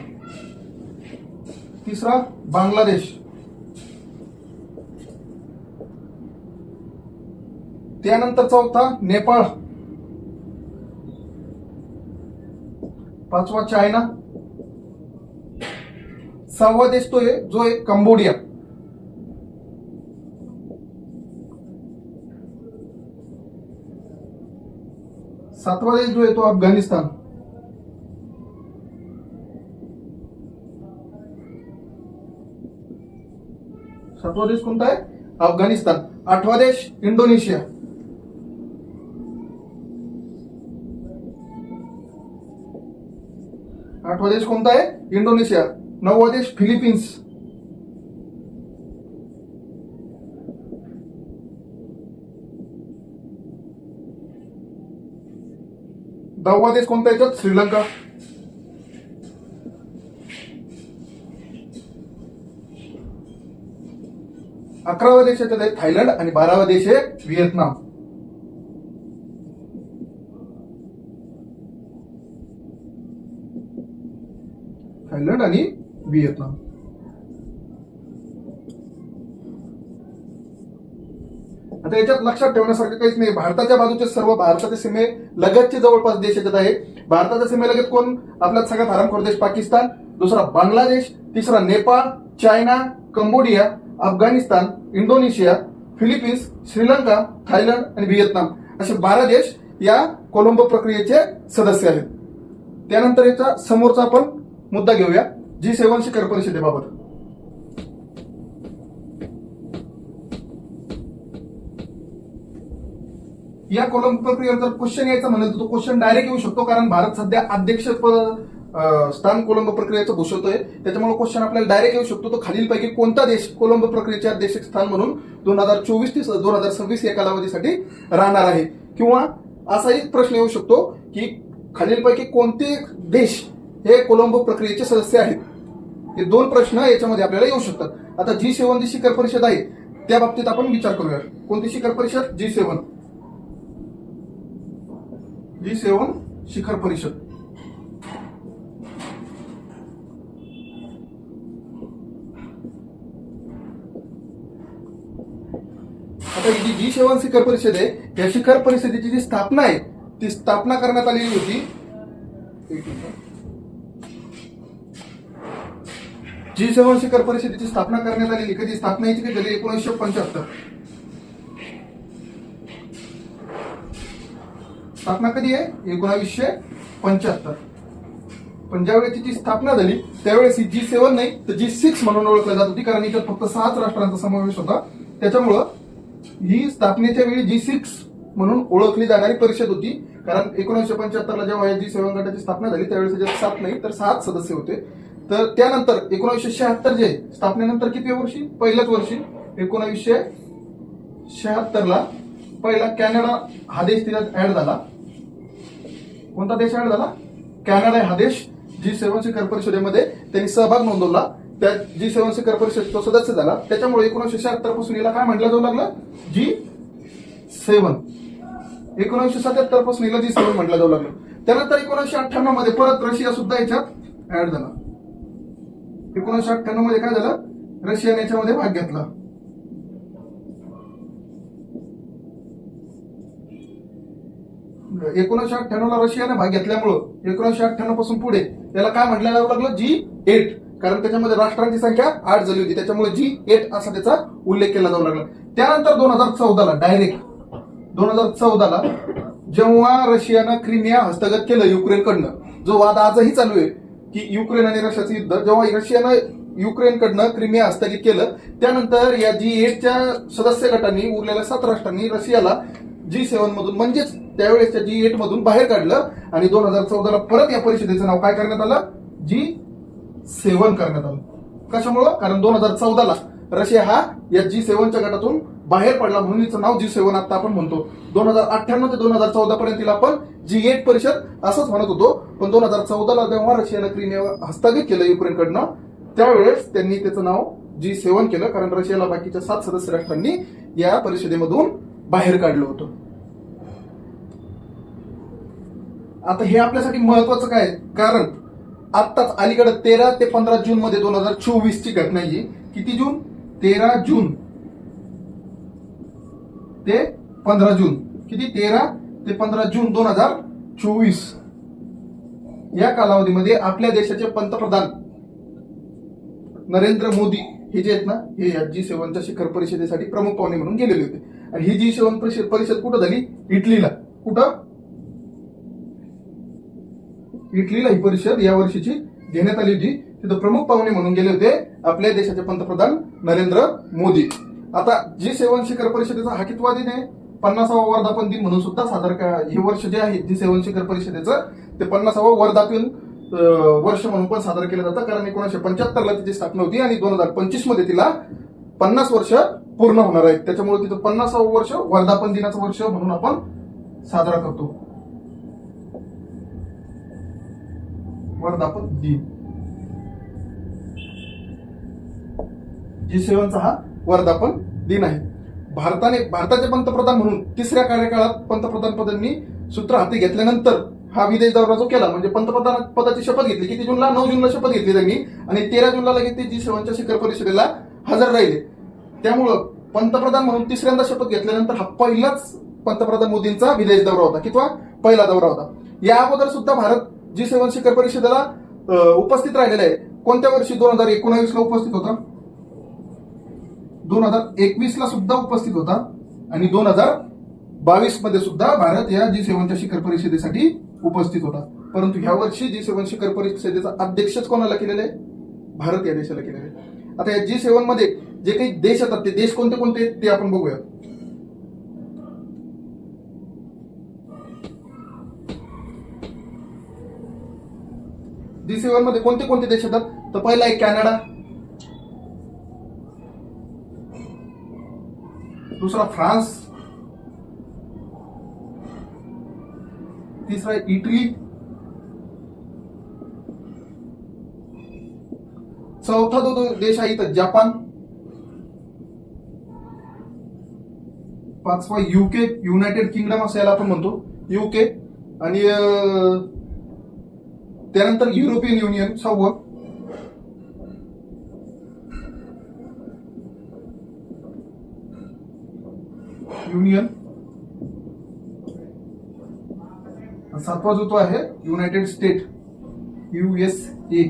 तिसरा बांगलादेश. त्यानंतर चौथा नेपाळ. पाचवा चायना. सहावा देश तो आहे जो आहे कंबोडिया. सातवा देश जो आहे तो अफगाणिस्तान. सातवा देश कोणता आहे? अफगाणिस्तान. आठवा देश इंडोनेशिया. आठवा देश कोणता आहे? इंडोनेशिया. नववा देश फिलिपिन्स. दहावा देश कोणता याच्यात? श्रीलंका. अकरावा देश याच्यात आहे थायलंड आणि 12वा देश आहे व्हिएतनाम. थायलंड आणि व्हिएतनाम. आता याच्यात लक्षात ठेवण्यासारखं काहीच नाही. भारताच्या बाजूचे सर्व भारताच्या सीमे लगतचे जवळपास देश याच्यात आहे. भारताच्या सीमेलगत कोण? आपला सगळ्यात हरामखोर देश पाकिस्तान. दुसरा बांगलादेश. तिसरा Nepal, China, Cambodia, Afghanistan, Indonesia, Philippines, Sri Lanka, Thailand आणि व्हिएतनाम असे 12 देश या कोलंबो प्रक्रियेचे सदस्य आहेत. त्यानंतर याचा समोरचा आपण मुद्दा घेऊया, G7 शिखर परिषदेबाबत. या कोलंबो प्रक्रियेवर जर क्वेश्चन यायचा म्हणेल तर तो क्वेश्चन डायरेक्ट येऊ शकतो, कारण भारत सध्या अध्यक्षपद स्थान कोलंबो प्रक्रियेचं भूषवतोय. त्याच्यामुळे क्वेश्चन आपल्याला डायरेक्ट येऊ शकतो. तो खालीलपैकी कोणता देश कोलंबो प्रक्रियेचे अध्यक्ष स्थान म्हणून 2024 ते 2026 या कालावधीसाठी राहणार आहे, किंवा असाही प्रश्न येऊ शकतो की खालीलपैकी कोणते देश हे कोलंबो प्रक्रियेचे सदस्य आहेत. हे 2 प्रश्न याच्यामध्ये आपल्याला येऊ शकतात. आता G7 जी शिखर परिषद आहे त्या बाबतीत आपण विचार करूया. कोणती शिखर परिषद? G7 शिखर परिषद. आता ही G7 शिखर परिषद आहे, या शिखर परिषदेची जी स्थापना आहे ती स्थापना करण्यात आलेली होती. G7 शिखर परिषदेची स्थापना करण्यात आलेली कधी? स्थापना याची कधी झाली? 1975. स्थापना कधी आहे? 1975. पण ज्यावेळेस तिची स्थापना झाली त्यावेळेस ही G7 नाही तर G6 म्हणून ओळखली जात होती, कारण याच्यात फक्त 6 राष्ट्रांचा समावेश होता. त्याच्यामुळं ही स्थापनेच्या वेळी G6 म्हणून ओळखली जाणारी परिषद होती, कारण 1975ला जेव्हा G7 गटाची स्थापना झाली त्यावेळेस त्याच्यात 7 नाही तर 7 सदस्य होते. तर त्यानंतर 1976 जे स्थापनेनंतर किती वर्षी? पहिल्याच वर्षी 1976ला पहिला कॅनडा हा देश तिच्यात ऍड झाला. कोणता देश ऍड झाला? कॅनडा हा देश G7 शिखर परिषदेमध्ये त्यांनी सहभाग नोंदवला. त्या G7 शिखर परिषद तो सदस्य झाला. त्याच्यामुळे 1976 पासून याला काय म्हटलं जाऊ लागलं? G7. 1977 पासून याला G7 म्हटलं जाऊ लागलं. त्यानंतर 1998 मध्ये परत रशिया सुद्धा याच्यात ऍड झाला. 1998 मध्ये काय झालं? रशियाने याच्यामध्ये भाग घेतला. एकोणीसशे 1998 ला रशियाने भाग घेतल्यामुळं 1998 पासून पुढे याला काय म्हटलं जाऊ लागलं? G8, कारण त्याच्यामध्ये राष्ट्रांची संख्या 8 झाली होती, त्याच्यामुळे G8 असा त्याचा उल्लेख केला जाऊ लागला. त्यानंतर 2014ला डायरेक्ट 2014ला जेव्हा रशियानं क्रिमिया हस्तगत केलं युक्रेनकडनं, जो वाद आजही चालू आहे की युक्रेन आणि रशियाचं युद्ध, जेव्हा रशियानं युक्रेनकडनं क्रिमिया हस्तगित केलं त्यानंतर या G8च्या सदस्य गटांनी उरलेल्या 7 राष्ट्रांनी रशियाला G7 मधून म्हणजेच त्यावेळेसच्या G8 मधून बाहेर काढलं आणि 2014ला परत या परिषदेचं नाव काय करण्यात आलं? G7 करण्यात आलं. कशामुळं? कारण 2014ला रशिया हा या G7च्या गटातून बाहेर पडला म्हणून हिचं नाव G7 आता आपण म्हणतो. 2098 ते 2014 पर्यंत तिला आपण G8 परिषद असंच म्हणत होतो. पण 2014ला जेव्हा रशियानं क्रिमिया हस्तगत केलं युक्रेनकडनं, त्यावेळेस त्यांनी त्याचं नाव G7 केलं, कारण रशियाला बाकीच्या 7 सदस्य राष्ट्रांनी या परिषदेमधून बाहेर काढलं होतं. आता हे आपल्यासाठी महत्वाचं काय? कारण आत्ताच अलीकडे 13 ते 15 जून मध्ये 2024 ची घटना ही. किती जून? 13 जून ते 15 जून. किती? 13 ते 15 जून 2024 या कालावधीमध्ये आपल्या देशाचे पंतप्रधान नरेंद्र मोदी हे जे आहेत ना, हे या G7च्या शिखर परिषदेसाठी प्रमुख पाहुणे म्हणून गेलेले होते. आणि ही G7 परिषद कुठं झाली? इटलीला. कुठं? इटलीला ही परिषद या वर्षीची घेण्यात आली होती. तिथं प्रमुख पाहुणे म्हणून गेले होते आपल्या देशाचे पंतप्रधान नरेंद्र मोदी. आता G7 शिखर परिषदेचा हा कितवा दिन आहे? 50वा वर्धापन दिन म्हणून सुद्धा साजरा. हे वर्ष जे आहे G7 शिखर परिषदेचं ते 50वा वर्धापन वर्ष म्हणून पण साजरं केलं जातं. कारण 1975ला तिची स्थापना होती आणि 2025 मध्ये तिला 50 वर्ष पूर्ण होणार आहेत. त्याच्यामुळे तिथं 50वा वर्ष वर्धापन दिनाचं वर्ष म्हणून आपण साजरा करतो. वर्धापन दिन G7चा हा वर्धापन दिन आहे. भारताचे पंतप्रधान म्हणून तिसऱ्या कार्यकाळात पंतप्रधान पदांनी सूत्र हाती घेतल्यानंतर हा विदेश दौरा जो केला, म्हणजे पंतप्रधान पदाची शपथ घेतली. किती जूनला? 9 जूनला शपथ घेतली त्यांनी आणि 13 जूनला लगेच ते G7च्या शिखर परिषदेला हजर राहिले. त्यामुळं पंतप्रधान म्हणून तिसऱ्यांदा शपथ घेतल्यानंतर हा पहिलाच पंतप्रधान मोदींचा विदेश दौरा होता. कितवा? पहिला दौरा होता. या अगोदर सुद्धा भारत G7 शिखर परिषदेला उपस्थित राहिलेला आहे. कोणत्या वर्षी? 2019ला उपस्थित होता, 2021ला सुद्धा उपस्थित होता आणि 2022 मध्ये सुद्धा भारत या G7च्या शिखर परिषदेसाठी उपस्थित होता. परंतु ह्या वर्षी G7 शिखर परिषदेचा अध्यक्षच कोणाला केलेला आहे? भारत या देशाला केलेला आहे. आता या G7 मध्ये जे काही देश येतात ते देश कोणते कोणते ते आपण बघूया. G7 मध्ये कोणते कोणते देश येतात? तर पहिला आहे कॅनडा, दुसरा फ्रान्स, तिसरा आहे इटली, चौथा जो देश आहे इथं जपान, पाचवा UK युनायटेड किंगडम असं याला आपण म्हणतो UK, आणि त्यानंतर युरोपियन युनियन 6वं, युनियन, 7वा जो तो आहे United state USA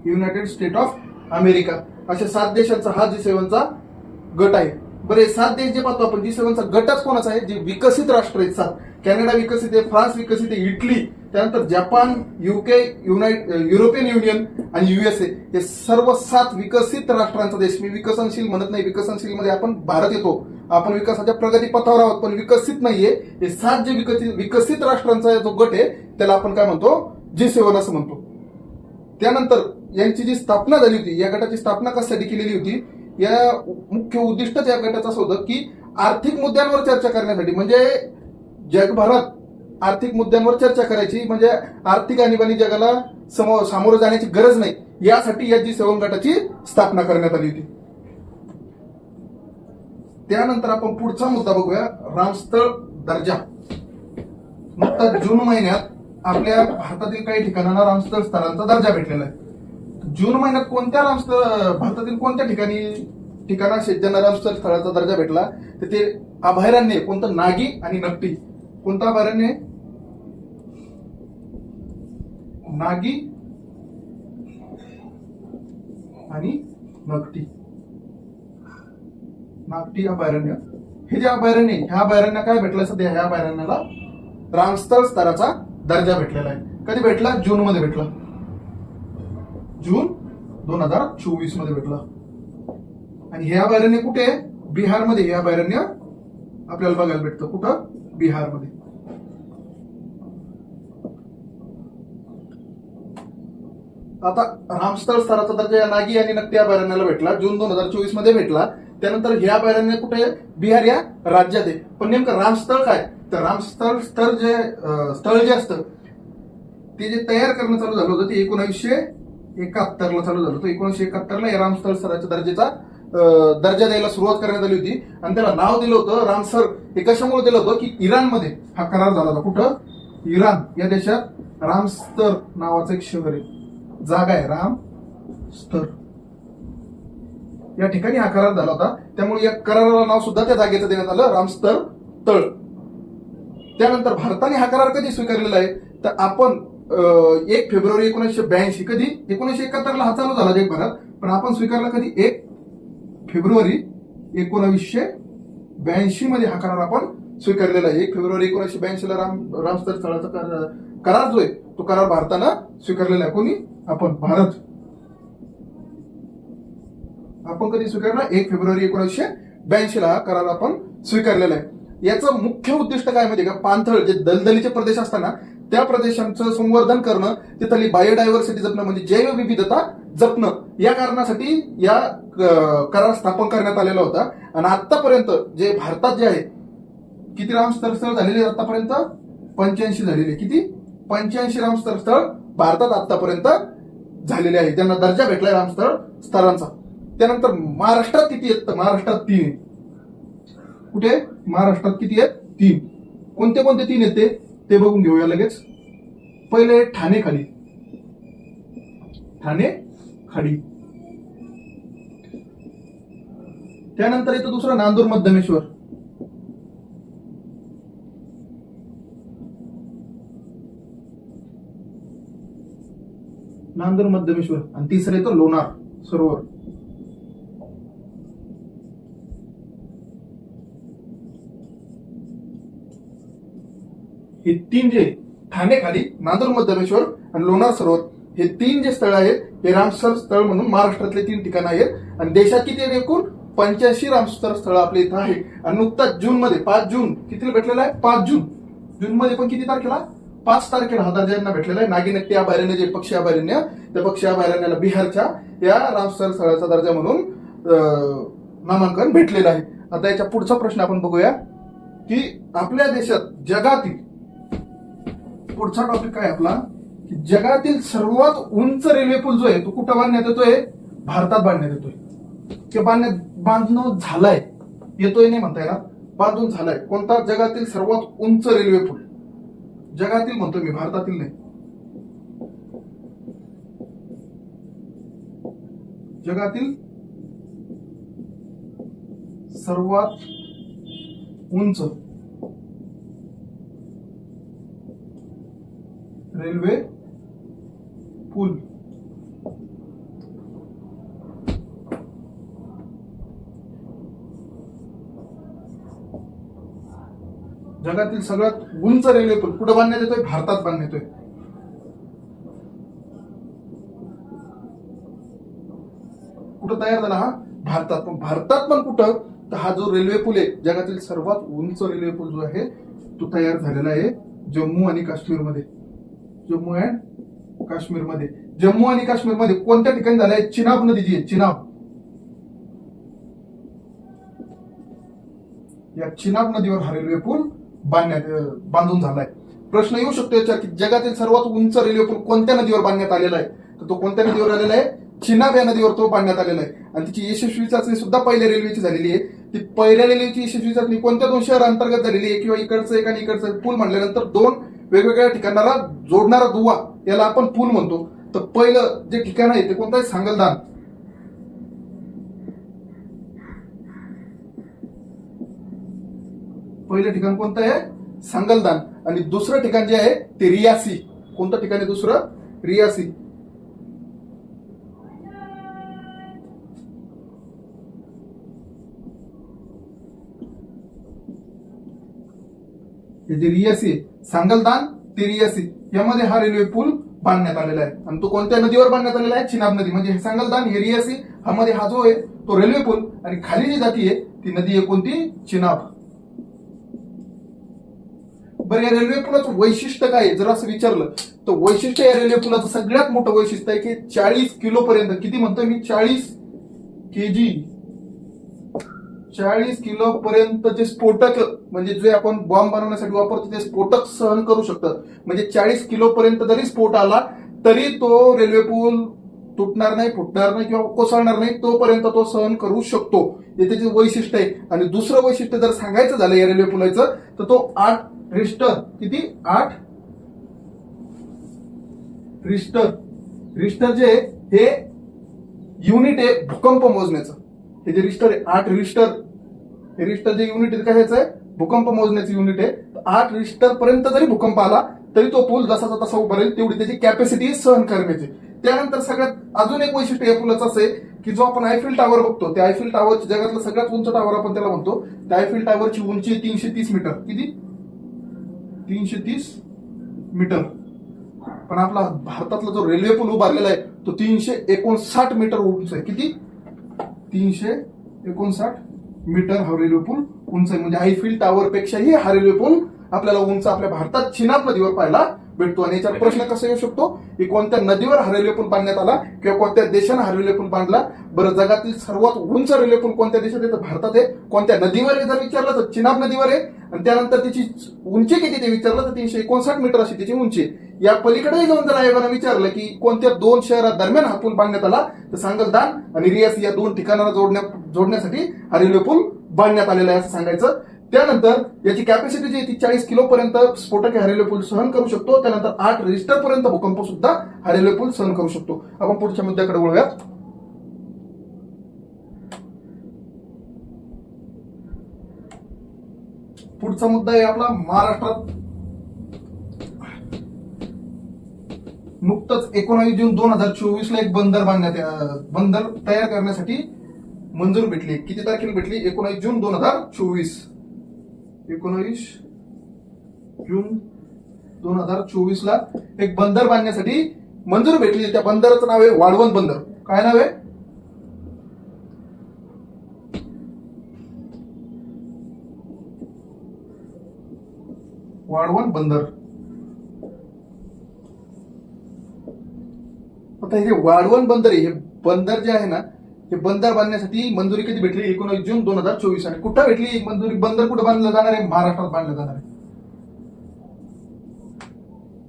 United state of America. अशा 7 देशांचा हा G7चा गट आहे. बरे 7 देश जे पाहतो आपण G7चा गटच कोणाचा आहे? जे विकसित राष्ट्र आहेत 7. कॅनडा विकसित आहे, फ्रान्स विकसित आहे, इटली, त्यानंतर जपान, UK युरोपियन युनियन आणि USA. हे सर्व 7 विकसित राष्ट्रांचा देश. मी विकसनशील म्हणत नाही, विकसनशील मध्ये आपण भारत येतो. आपण विकासाच्या प्रगती पथावर आहोत पण विकसित नाहीये. हे 7 जे विकसित राष्ट्रांचा जो गट आहे त्याला आपण काय म्हणतो? G7 असं म्हणतो. त्यानंतर यांची जी स्थापना झाली होती, या गटाची स्थापना कशासाठी केलेली होती? या मुख्य उद्दिष्टच या गटाचं असं होतं की आर्थिक मुद्द्यांवर चर्चा करण्यासाठी, म्हणजे जगभरात आर्थिक मुद्द्यांवर चर्चा करायची, म्हणजे आर्थिक आणीबाणी जगाला सामोरं जाण्याची गरज नाही, यासाठी या G7 गटाची स्थापना करण्यात आली होती. त्यानंतर आपण पुढचा मुद्दा बघूया, रामस्थळ दर्जा. नुकताच जून महिन्यात आपल्या भारतातील काही ठिकाणांना रामस्थळ स्थळांचा दर्जा भेटलेला आहे. जून महिन्यात कोणत्या भारतातील कोणत्या ठिकाणा ज्यांना रामस्थळ स्थळाचा दर्जा भेटला तर ते अभयारण्य कोणतं? नागी आणि नकटी. कोणतं अभयारण्य? नागी आणि नकटी. नागटी अभयारण्य हे जे अभयारण्य, ह्या अभयारण्य काय भेटलं? सध्या ह्या अभयारण्याला रामस्थळ स्तराचा दर्जा भेटलेला आहे. कधी भेटला? जून मध्ये भेटला, जून 2024 मध्ये भेटला. आणि हे अभयारण्य कुठे आहे? बिहारमध्ये हे अभयारण्य आपल्याला बघायला भेटतं. कुठं? बिहारमध्ये. आता रामस्थळ स्तराचा दर्जा या नागी आणि नक्ती अभयारण्याला भेटला, जून 2024 मध्ये भेटला. त्यानंतर हे अभयारण्य कुठे आहे? बिहार या राज्यात आहे. पण नेमकं रामस्थळ काय? तर रामस्थळ स्थळ जे असतं ते जे तयार करणं चालू झालं होतं ते 1971 ला चालू झालं होतं. 1971 ला या रामस्थळ स्तराच्या दर्जा द्यायला सुरुवात करण्यात आली होती आणि त्याला नाव दिलं होतं रामसर. हे कशामुळे दिलं होतं की इराणमध्ये हा करार झाला होता. कुठं? इराण या देशात रामस्तर नावाचं एक शहर आहे, जागा आहे रामस्तर, या ठिकाणी हा करार झाला होता. त्यामुळे या कराराला नाव सुद्धा त्या जागेचं देण्यात आलं, रामस्तर तळ. त्यानंतर भारताने हा करार कधी स्वीकारलेला आहे? तर आपण 1 फेब्रुवारी 1982, कधी 1971 ला हा चालू झाला जगभरात, पण आपण स्वीकारला कधी? 1 फेब्रुवारी 1982 मध्ये हा करार आपण स्वीकारलेला आहे. 1 फेब्रुवारी 1982 ला रामस्थळ स्थळाचा करार जो आहे तो करार भारतानं स्वीकारलेला आहे. कोणी? आपण, भारत. आपण कधी स्वीकारला? 1 फेब्रुवारी 1982 ला हा करार आपण स्वीकारलेला आहे. याचं मुख्य उद्दिष्ट काय माहिती का? पाणथळ जे दलदलीचे प्रदेश असताना त्या प्रदेशांचं संवर्धन करणं, तिथली बायोडायव्हर्सिटी जपणं म्हणजे जैवविविधता जपणं, या कारणासाठी या करार स्थापन करण्यात आलेला होता. आणि आतापर्यंत जे भारतात जे आहे, किती रामस्थळ स्थळ झालेले आतापर्यंत? 85 झालेले. किती? 85 रामस्थळ स्थळ भारतात आतापर्यंत झालेले आहे, ज्यांना दर्जा भेटलाय रामस्थळ स्थळांचा. त्यानंतर महाराष्ट्रात किती आहेत? महाराष्ट्रात 3 आहेत. कुठे? महाराष्ट्रात किती आहेत? 3. कोणते कोणते 3 आहेत ते बघून घेऊया लगेच. पहिले ठाणे खाडी. ठाणे खाडी. त्यानंतर येतं दुसरं नांदूर मध्यमेश्वर. नांदूर मध्यमेश्वर. आणि तिसरं येतं लोणार सरोवर. हे 3 जे ठाणे खाडी, नांदूर मध्यमेश्वर आणि लोणार सरोवर, हे 3 जे स्थळ आहेत हे रामस्थळ स्थळ म्हणून महाराष्ट्रातले 3 ठिकाणं आहेत. आणि देशात किती आहेत? एकूण 85 रामस्थळ स्थळ आपल्या इथं आहे. आणि नुकताच जून मध्ये 5 जून कितीला भेटलेला आहे? 5 जून. जून मध्ये पण किती तारखेला? 5 तारखेला हा दर्जा यांना भेटलेला आहे. नागी नक्ती अभयारण्य जे पक्षी अभयारण्य, त्या पक्षी अभयारण्याला बिहारच्या या रामस्थळ स्थळाचा दर्जा म्हणून नामांकन भेटलेलं आहे. आता याच्या पुढचा प्रश्न आपण बघूया की आपल्या देशात जगातील, पुढचा टॉपिक काय आपला, की जगातील सर्वात उंच रेल्वे पूल जो आहे तो कुठं बांधण्यात येतोय? भारतात बांधण्यात येतोय. किंवा बांधणं झालाय, येतोय नाही म्हणता येणार, बांधून झालाय. कोणता? जगातील सर्वात उंच रेल्वे पूल. जगातील म्हणतो मी, भारतातील नाही. जगातील सर्वात उंच रेल्वे पूल. जगातील सगळ्यात उंच रेल्वे पूल कुठं बांधण्यात येतोय? भारतात बांधण्यात येतोय. कुठं तयार झाला हा? भारतात. पण भारतात पण कुठं? तर हा जो रेल्वे पूल आहे, जगातील सर्वात उंच रेल्वे पूल जो आहे तो तयार झालेला आहे जम्मू आणि काश्मीरमध्ये. जम्मू अँड काश्मीरमध्ये. जम्मू आणि काश्मीरमध्ये कोणत्या ठिकाणी झालाय? चिनाब नदी जी आहे, चिनाब, या चिनाब नदीवर हा रेल्वे पूल बांधून झालाय. प्रश्न येऊ शकतो याच्यावर की जगातील सर्वात उंच रेल्वे पूल कोणत्या नदीवर बांधण्यात आलेला आहे? तर तो कोणत्या नदीवर आलेला आहे? चिनाब या नदीवर तो बांधण्यात आलेला आहे. आणि तिची यशस्वी चाचणी सुद्धा पहिल्या रेल्वेची झालेली आहे. ती पहिल्या रेल्वेची यशस्वी चाचणी कोणत्या 2 शहरांतर्गत झालेली आहे? किंवा इकडचं एक आणि इकडचं पूल म्हटल्यानंतर 2 वेगवेगळ्या ठिकाणाला जोडणारा दुवा, याला आपण पूल म्हणतो. तर पहिलं जे ठिकाण आहे ते कोणतं आहे? सांगलदान. पहिलं ठिकाण कोणतं आहे? सांगलदान. आणि दुसरं ठिकाण जे आहे ते रियासी. कोणतं ठिकाण आहे दुसरं? रियासी. हे जे रियासी, सांगलदान ते रियासी, यामध्ये हा रेल्वे पूल बांधण्यात आलेला आहे. आणि तो कोणत्या नदीवर बांधण्यात आलेला आहे? चिनाब नदी. म्हणजे सांगलदान, हे रियासी, हा मध्ये हा जो आहे तो रेल्वे पूल, आणि खाली जी जाती आहे ती नदी आहे कोणती? चिनाब. बरं, या रेल्वे पुलाचं वैशिष्ट्य काय आहे जर असं विचारलं तर वैशिष्ट्य या रेल्वे पुलाचं सगळ्यात मोठं वैशिष्ट्य आहे की 40 किलो पर्यंत, किती म्हणतोय मी, 40 केजी, 40 किलो पर्यंतचे स्फोटक, म्हणजे जे आपण बॉम्ब बनवण्यासाठी वापरतो ते स्फोटक सहन करू शकतं. म्हणजे 40 किलो पर्यंत जरी स्फोट आला तरी तो रेल्वे पूल तुटणार नाही, फुटणार नाही किंवा कोसळणार नाही, तोपर्यंत तो सहन करू शकतो. हे त्याचे वैशिष्ट्य आहे. आणि दुसरं वैशिष्ट्य जर सांगायचं झालं या रेल्वे पुलाचं तर तो 8 रिश्टर, किती, 8 रिश्टर. रिश्टर जे हे युनिट आहे भूकंप मोजण्याचं. हे जे रिश्टर आहे 8 रिश्टर, हे रिश्टर जे युनिट आहे कशाचं आहे, भूकंप मोजण्याचं युनिट आहे. 8 रिश्टर पर्यंत जरी भूकंप आला तरी तो पूल जसाचा तसा उभा राहील, तेवढी त्याची कॅपॅसिटी सहन करण्याची. त्यानंतर सगळ्यात अजून एक वैशिष्ट्य या पुलाचं असं आहे की जो आपण आयफिल टावर बघतो, त्या आयफिल टावरची जगातलं सगळ्यात उंच टावर आपण त्याला म्हणतो, त्या आयफिल टावरची उंची 330 मीटर. किती, 330 मीटर. पण आपला भारतातला जो रेल्वे पूल उभारलेला आहे तो 359 मीटर उंच आहे. किती, 359 मीटर हा रेल्वे पूल उंच आहे. म्हणजे आयफिल टावर पेक्षाही हा रेल्वे पूल आपल्याला उंच आपल्या भारतात चिनाब नदीवर पाहायला भेटतो. आणि याच्यावर प्रश्न कसा येऊ शकतो की कोणत्या नदीवर हा रेल्वे पूल बांधण्यात आला किंवा कोणत्या देशाने हा रेल्वे पूल बांधला. बरं, जगातील सर्वात उंच रेल्वे पूल कोणत्या देशात आहे तर भारतात आहे. कोणत्या नदीवर आहे जर विचारलं तर चिनाब नदीवर आहे. आणि त्यानंतर त्याची उंची किती ते विचारलं तर 359 मीटर अशी त्याची उंची. या पलीकडे जाऊन जर आयोगानं विचारलं की कोणत्या 2 शहरादरम्यान हा पूल बांधण्यात आला तर सांगलदान आणि रियासी या 2 ठिकाणाला जोडण्यासाठी हा रेल्वे पूल बांधण्यात आलेला आहे असं सांगायचं. त्यानंतर याची कॅपॅसिटी जी आहे ती 40 किलो पर्यंत स्फोटक हा रेल्वे पूल सहन करू शकतो. त्यानंतर 8 रिश्टर पर्यंत भूकंप सुद्धा हा रेल्वे पूल सहन करू शकतो. आपण पुढच्या मुद्द्याकडे वळूयात. पुढचा मुद्दा आहे आपला महाराष्ट्रात नुकतंच 19 जून 2024 ला एक बंदर तयार करण्यासाठी मंजुरी भेटली. किती तारखेला भेटली, 19 जून 2024. 19 जून 2024 ला एक बंदर बांधण्यासाठी मंजुरी भेटली. त्या बंदराचं नाव आहे वाढवण बंदर. काय नाव आहे, वाढवण बंदर. आता हे वाढवण बंदर आहे, हे बंदर जे आहे ना, हे बंदर बांधण्यासाठी मंजुरी कधी भेटली, 19 जून 2024. आणि कुठं भेटली मंजुरी, बंदर कुठं बांधलं जाणार आहे, महाराष्ट्रात बांधलं जाणार आहे.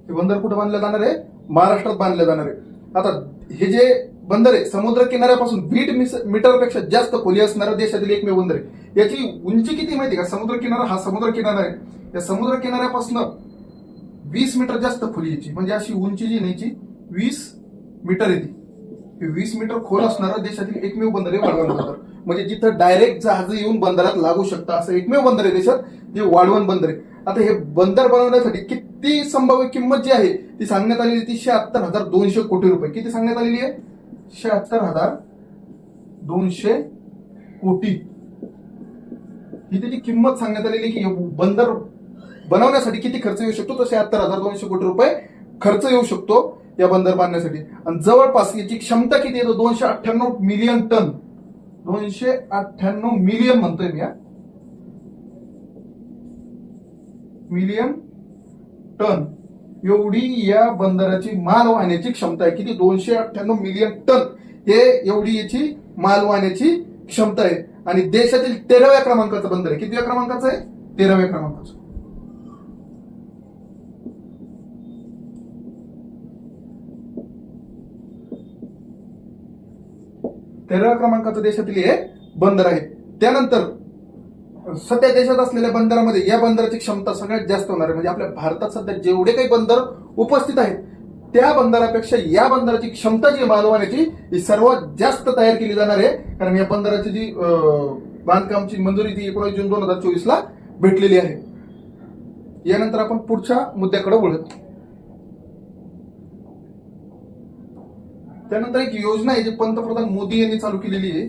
हे बंदर कुठं बांधलं जाणार आहे, महाराष्ट्रात बांधलं जाणार आहे. आता हे जे बंदर आहे समुद्र किनाऱ्यापासून 20 मीटरपेक्षा जास्त खोली असणारं देशातील एकमेव बंदर आहे. याची उंची किती माहिती का, समुद्र किनारा हा समुद्र किनारा आहे, या समुद्र किनाऱ्यापासून 20 मीटर जास्त खोली याची, म्हणजे अशी उंची जी न्यायची 20 मीटर येते. 20 मीटर खोल असणारं देशातील एकमेव बंदर आहे वाढवण बंदर. म्हणजे जिथं डायरेक्ट जहाज येऊन बंदरात लागू शकतं असं एकमेव बंदर आहे देशात, जे वाढवण बंदर आहे. आता हे बंदर बनवण्यासाठी किती संभाव्य किंमत जी आहे ती सांगण्यात आलेली ती 76,200 कोटी रुपये. किती सांगण्यात आलेली आहे, 76,200 कोटी ही त्याची किंमत सांगण्यात आलेली की बंदर बनवण्यासाठी किती खर्च येऊ शकतो, तर 76,200 कोटी रुपये खर्च येऊ शकतो या बंदर बांधण्यासाठी. आणि जवळपास याची क्षमता किती आहे, 298 मिलियन टन. 298 मिलियन म्हणतोय मी, मिलियन टन एवढी या बंदराची माल वाहण्याची क्षमता आहे. किती, 298 मिलियन टन हे एवढी याची माल वाहण्याची क्षमता आहे. आणि देशातील 13व्या क्रमांकाचं बंदर आहे. कितव्या क्रमांकाचं आहे, 13व्या क्रमांकाचं. क्रमांकाचं देशातील हे बंदर आहे. त्यानंतर सध्या देशात असलेल्या बंदरामध्ये या बंदराची क्षमता सगळ्यात जास्त होणार आहे. म्हणजे आपल्या भारतात सध्या जेवढे काही बंदर उपस्थित आहेत त्या बंदरापेक्षा या बंदराची क्षमता जी मालवाण्याची ही सर्वात जास्त तयार केली जाणार आहे. कारण या बंदराची जी बांधकामची मंजुरी ती 19 जून 2024 ला भेटलेली आहे. यानंतर आपण पुढच्या मुद्द्याकडे वळू. त्यानंतर एक योजना आहे जी पंतप्रधान मोदी यांनी चालू केलेली आहे.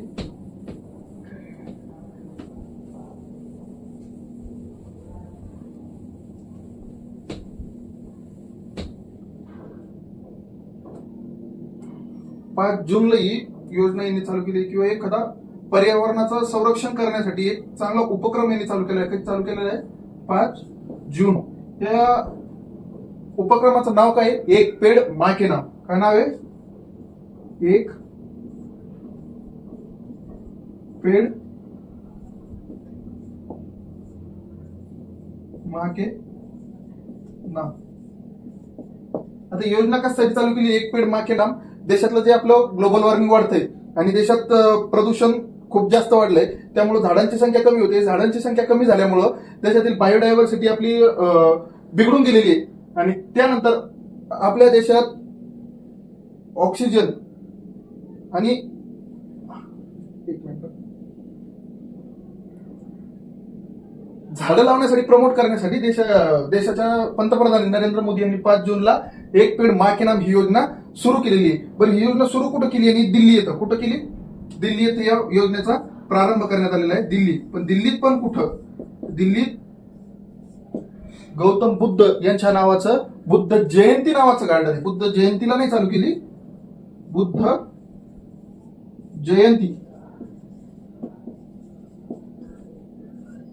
पाच जूनला ही योजना यांनी चालू केली किंवा एखादा पर्यावरणाचं संरक्षण करण्यासाठी एक चांगला उपक्रम यांनी चालू केला आहे. चालू केलेला आहे 5 जून. या उपक्रमाचं नाव काय आहे? एक पेड माँ के नाम. काय नाव आहे? एक पेड माँ के नाम. आता योजना कशासाठी चालू केली? एक पेड माँ के नाम. देशातलं जे आपलं ग्लोबल वॉर्मिंग वाढतंय आणि देशात प्रदूषण खूप जास्त वाढलंय, त्यामुळे झाडांची संख्या कमी होते. झाडांची संख्या कमी झाल्यामुळं देशातील बायोडायव्हर्सिटी आपली बिघडून गेलेली आहे. आणि त्यानंतर आपल्या देशात ऑक्सिजन आणि एक मिनिट, झाडं लावण्यासाठी प्रमोट करण्यासाठी देशाच्या पंतप्रधान नरेंद्र मोदी यांनी 5 जूनला एक पेड माँ के नाम ही योजना सुरू केलेली आहे. बरं, ही योजना सुरू कुठं केली? आणि दिल्ली येतं. कुठं केली? दिल्ली येथे या योजनेचा प्रारंभ करण्यात आलेला आहे. दिल्ली. पण दिल्लीत पण कुठं? दिल्लीत गौतम बुद्ध यांच्या नावाचं बुद्ध जयंती नावाचं गार्डन आहे. बुद्ध जयंतीला नाही चालू केली, बुद्ध जयंती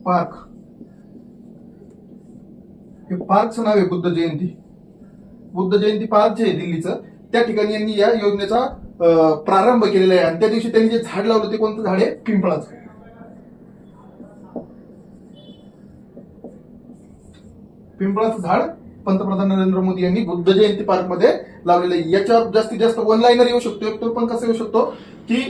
पार्क, हे पार्कचं नाव आहे बुद्ध जयंती. बुद्ध जयंती पार्क जे आहे दिल्लीचं, त्या ठिकाणी यांनी या योजनेचा प्रारंभ केलेला आहे. आणि त्या दिवशी त्यांनी जे झाड लावलं ते कोणतं झाड आहे? पिंपळाचं. पिंपळाचं झाड पंतप्रधान नरेंद्र मोदी यांनी बुद्ध जयंती पार्क मध्ये लावलेलं आहे. याच्यावर जास्तीत जास्त वन लाईनर येऊ शकतो. तो पण कसं येऊ शकतो की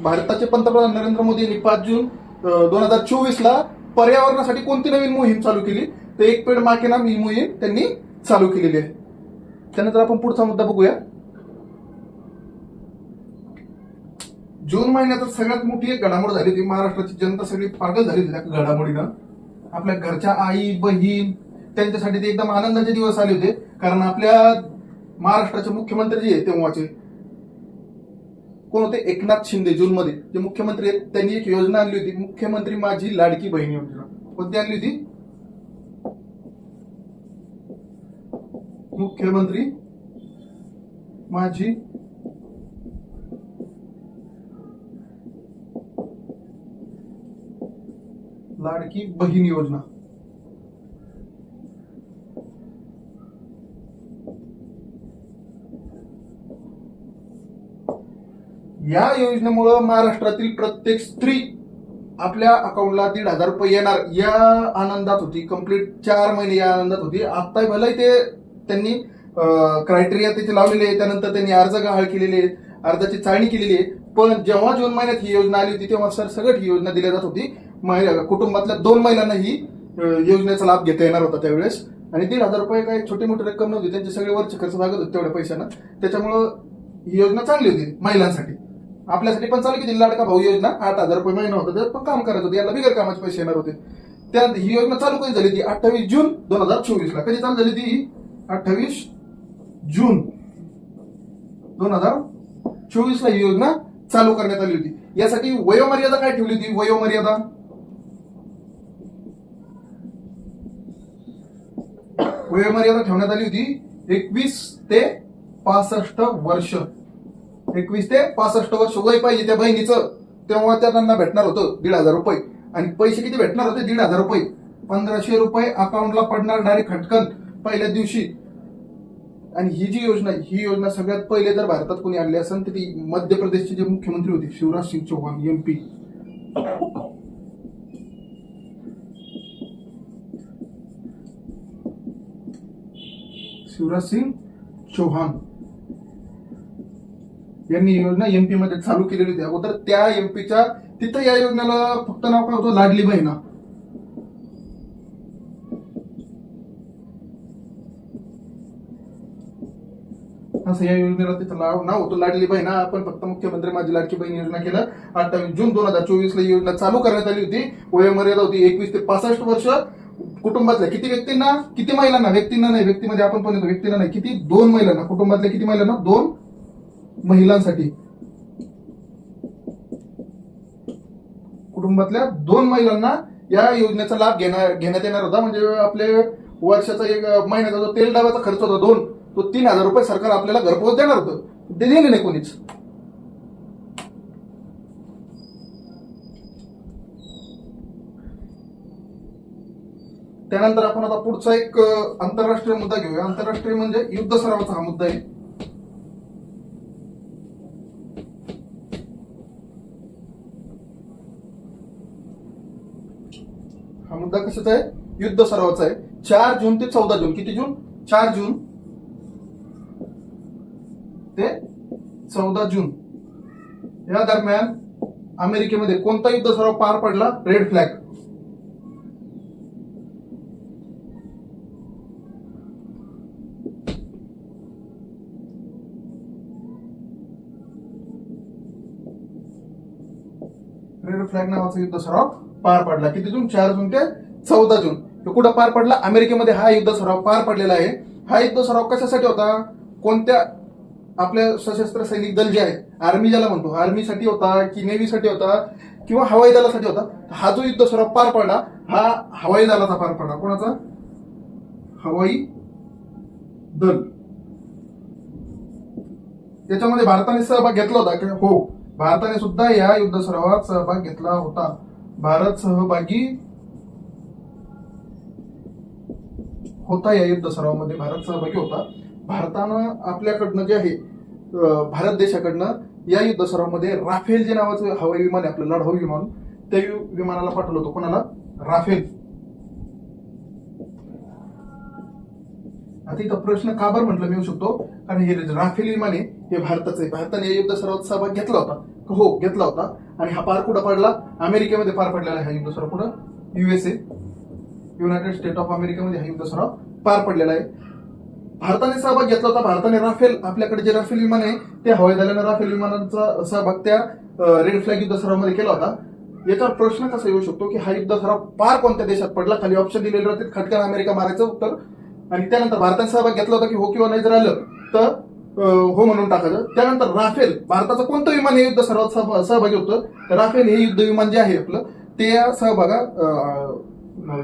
भारताचे पंतप्रधान नरेंद्र मोदी यांनी 5 जून 2024ला पर्यावरणासाठी कोणती नवीन मोहीम चालू केली? तर एक पेड माँ के नाम ही मोहीम त्यांनी चालू केलेली आहे. त्यानंतर आपण पुढचा मुद्दा बघूया. जून महिन्यात सगळ्यात मोठी एक घडामोड झाली होती. महाराष्ट्राची जनता सगळी पागल झाली होती त्या घडामोडीनं. आपल्या घरच्या आई बहीण त्यांच्यासाठी ते एकदम आनंदाचे दिवस आले होते. कारण आपल्या महाराष्ट्राचे मुख्यमंत्री जे आहेत तेव्हाचे कोण होते? एकनाथ शिंदे. जूनमध्ये जे मुख्यमंत्री आहेत त्यांनी एक योजना आणली होती, मुख्यमंत्री माझी लाडकी बहीण योजना. कोणती आणली होती? मुख्यमंत्री माझी लाडकी बहीण योजना. या योजनेमुळे महाराष्ट्रातील प्रत्येक स्त्री आपल्या अकाउंटला 1,500 रुपये येणार या आनंदात होती. कंप्लीट 4 महिने या आनंदात होती. आता भले ते त्यांनी क्रायटेरिया त्याचे लावलेले आहे, त्यानंतर त्यांनी अर्ज गहाळ केलेले आहेत, अर्जाची चाळणी केलेली आहे. पण जेव्हा जून महिन्यात ही योजना आली होती तेव्हा सरसकट ही योजना दिली जात होती. कुटुंबातल्या 2 महिलांना ही योजनेचा लाभ घेता येणार होता त्यावेळेस. आणि 1,500 रुपये काही छोटी मोठी रक्कम नव्हती, त्यांचे सगळे वरचे खर्च भागत होते तेवढ्या पैशानं. त्याच्यामुळं ही योजना चांगली होती महिलांसाठी. आपल्यासाठी पण चालू केली लाडका भाऊ योजना. 8,000 रुपये महिना होता, त्यात पण काम करायचं होतं. याला बिगर कामाचे पैसे येणार होते. त्यात ही योजना चालू कधी झाली? ती 28 जून 2024ला. कधी चालू झाली ती? 28 जून 2024ला ही योजना चालू करण्यात आली होती. यासाठी वयोमर्यादा काय ठेवली होती? वयोमर्यादा ठेवण्यात आली होती 21 ते 65 वर्ष. 21 ते 65 वर्ष वय पाहिजे त्या बहिणीचं, तेव्हा त्यांना भेटणार होतं 1,500 रुपये. आणि पैसे किती भेटणार होते? 1,500 रुपये. 1,500 रुपये अकाउंटला पडणार डायरेक्ट खटकन पहिल्या दिवशी. आणि ही जी योजना, ही योजना सगळ्यात पहिले जर भारतात कोणी आणली असेल तर ती मध्य प्रदेशचे जे मुख्यमंत्री होते शिवराज सिंग चौहान MP. शिवराज सिंग चौहान यांनी ही योजना MP मध्ये चालू केलेली होती. अगोदर त्या MPच्या तिथं या योजनेला फक्त नाव काय होतं? लाडली बहिणा. असं या योजनेला तिथं नाव होतं लाडली बहीण. आपण फक्त मुख्यमंत्री माझी लाडकी बहीण योजना केलं. 28 जून 2024ला ही योजना चालू करण्यात आली होती. वयोमर्यादा होती 21 ते 65 वर्ष. कुटुंबातल्या किती व्यक्तींना? किती महिलांना? व्यक्तींना नाही, व्यक्तीमध्ये आपण पण येतो, व्यक्तींना नाही. किती? 2 महिलांना. कुटुंबातल्या किती महिलांना? 2 महिलांसाठी. कुटुंबातल्या 2 महिलांना या योजनेचा लाभ घेण्यात येणार होता. म्हणजे आपले वर्षाचा एक महिन्याचा जो तेल डब्याचा खर्च होता 2, तो 3,000 रुपये सरकार आपल्याला घरपोच देणार होतं. ते दिले नाही कोणीच. त्यानंतर आपण आता पुढचा एक आंतरराष्ट्रीय मुद्दा घेऊया. आंतरराष्ट्रीय म्हणजे युद्ध सरावाचा हा मुद्दा आहे. हा मुद्दा कशाचा आहे? युद्ध सरावाचा आहे. 4 जून ते 14 जून. किती जून? 4 जून ते 14 जून या दरम्यान अमेरिकेमध्ये कोणता युद्ध सराव पार पडला? Red flag. रेड फ्लॅग नावाचा युद्ध सराव पार पडला. किती जून? 4 जून ते 14 जून. तो कुठं पार पडला? अमेरिकेमध्ये हा युद्ध सराव पार पडलेला आहे. हा युद्ध सराव कशासाठी होता? कोणत्या आपल्या सशस्त्र सैनिक दल जे आहे, आर्मी ज्याला म्हणतो, आर्मीसाठी होता की नेव्हीसाठी होता किंवा हवाई दलासाठी होता? हा जो युद्ध सराव पार पडला हा हवाई दलाचा पार पडला. कोणाचा? हवाई दल. त्याच्यामध्ये भारताने सहभाग घेतला होता की हो, भारताने सुद्धा या युद्ध सरावात सहभाग घेतला होता. भारत सहभागी होता या युद्ध सरावामध्ये. भारत सहभागी होता. भारतानं आपल्याकडनं जे आहे, भारत देशाकडनं या युद्ध सरावामध्ये राफेल जे नावाचं हवाई विमान आहे, आपलं लढाऊ विमान, त्या विमानाला पाठवलं होतं. कोणाला? राफेल. आता इथं प्रश्न का बरं म्हटलं मी येऊ शकतो, कारण हे राफेल विमान आहे हे भारताचं आहे. भारताने या युद्ध सरावात सहभाग घेतला होता. हो, घेतला होता. आणि हा पार कुठं पडला? अमेरिकेमध्ये पार पडलेला आहे हा युद्ध सराव. कुठं? USA, युनायटेड स्टेट ऑफ अमेरिकेमध्ये हा युद्ध सराव पार पडलेला आहे. भारताने सहभाग घेतला होता. भारताने राफेल, आपल्याकडे जे राफेल विमान आहे ते हवाई दलाने राफेल विमानांचा सहभाग त्या रेड फ्लॅग युद्ध सरावामध्ये केला होता. याच्यावर प्रश्न कसा येऊ शकतो की हा युद्ध सराव पार कोणत्या देशात पडला? खाली ऑप्शन दिलेले राहते, खटकन अमेरिका मारायचं उत्तर. आणि त्यानंतर भारताने सहभाग घेतला होता की हो किंवा नाही जर आलं तर हो म्हणून टाकायचं. त्यानंतर राफेल, भारताचं कोणतं विमान हे युद्ध सरावात सहभागी होतं? तर राफेल हे युद्ध विमान जे आहे आपलं ते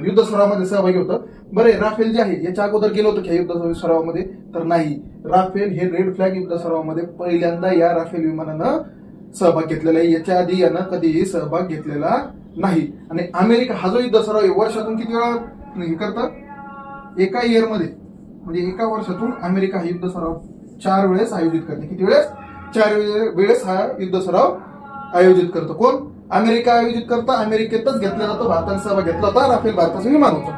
युद्ध सरावामध्ये सहभागी होतं. बरे, राफेल जे आहे याच्या अगोदर गेलं होतं की युद्ध सरावामध्ये? तर नाही. राफेल हे रेड फ्लॅग युद्ध सरावामध्ये पहिल्यांदा या राफेल विमानानं सहभाग घेतलेला आहे. याच्या आधी यानं कधीही सहभाग घेतलेला नाही. आणि अमेरिका हा जो युद्ध सराव आहे वर्षातून किती वेळा हे करतं? एका इयरमध्ये, म्हणजे एका वर्षातून अमेरिका हा युद्ध सराव 4 वेळेस आयोजित करते. किती वेळेस? 4 वेळेस हा युद्ध सराव आयोजित करतो. कोण? अमेरिका आयोजित करतं. अमेरिकेतच घेतला जातो. भारताने सहभाग घेतला होता. राफेल भारताचं विमान होतं.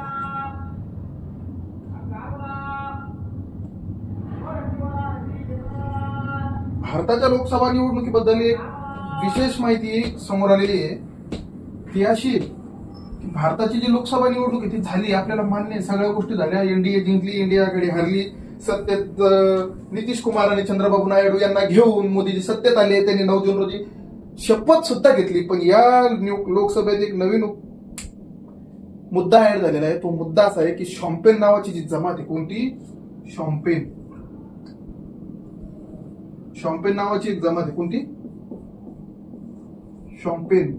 भारताच्या लोकसभा निवडणुकीबद्दल एक विशेष माहिती समोर आलेली आहे. ती अशी की भारताची जी लोकसभा निवडणूक आहे ती झाली, आपल्याला मान्य आहे, सगळ्या गोष्टी झाल्या. एनडीए जिंकली, इंडिया आघाडी हरली. सत्तेत नितीश कुमार आणि चंद्रबाबू नायडू यांना घेऊन मोदीजी सत्तेत आले. त्यांनी 9 जून रोजी शपथ सुद्धा घेतली. पण या लोकसभेत एक नवीन मुद्दा ऍड झालेला आहे. तो मुद्दा असा आहे की शॉम्पेन नावाची जी जमात आहे, कोणती? शॉम्पेन नावाची एक जमात आहे. कोणती? शॉम्पेन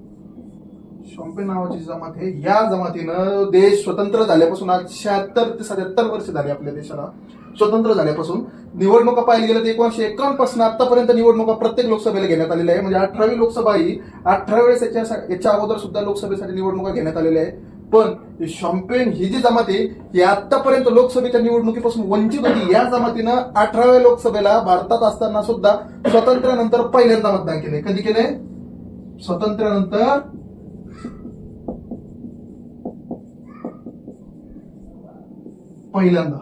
नावाची जमात आहे. या जमातीनं देश स्वतंत्र झाल्यापासून आज 76 ते 77 वर्ष झाली आपल्या देशाला स्वतंत्र झाल्यापासून. निवडणुका पाहायला गेलं तर 1951 पासून आतापर्यंत निवडणुका प्रत्येक लोकसभेला घेण्यात आलेल्या आहे. म्हणजे 18वी लोकसभा ही 18 वेळेस याच्या अगोदर सुद्धा लोकसभेसाठी निवडणुका घेण्यात आलेल्या आहे. पण शॉम्पेन ही जी जमात आहे ही आतापर्यंत लोकसभेच्या निवडणुकीपासून वंचित होती. या जमातीनं 18व्या लोकसभेला भारतात असताना सुद्धा स्वातंत्र्यानंतर पहिल्यांदा मतदान केलंय. कधी केलंय? स्वातंत्र्यानंतर पहिल्यांदा.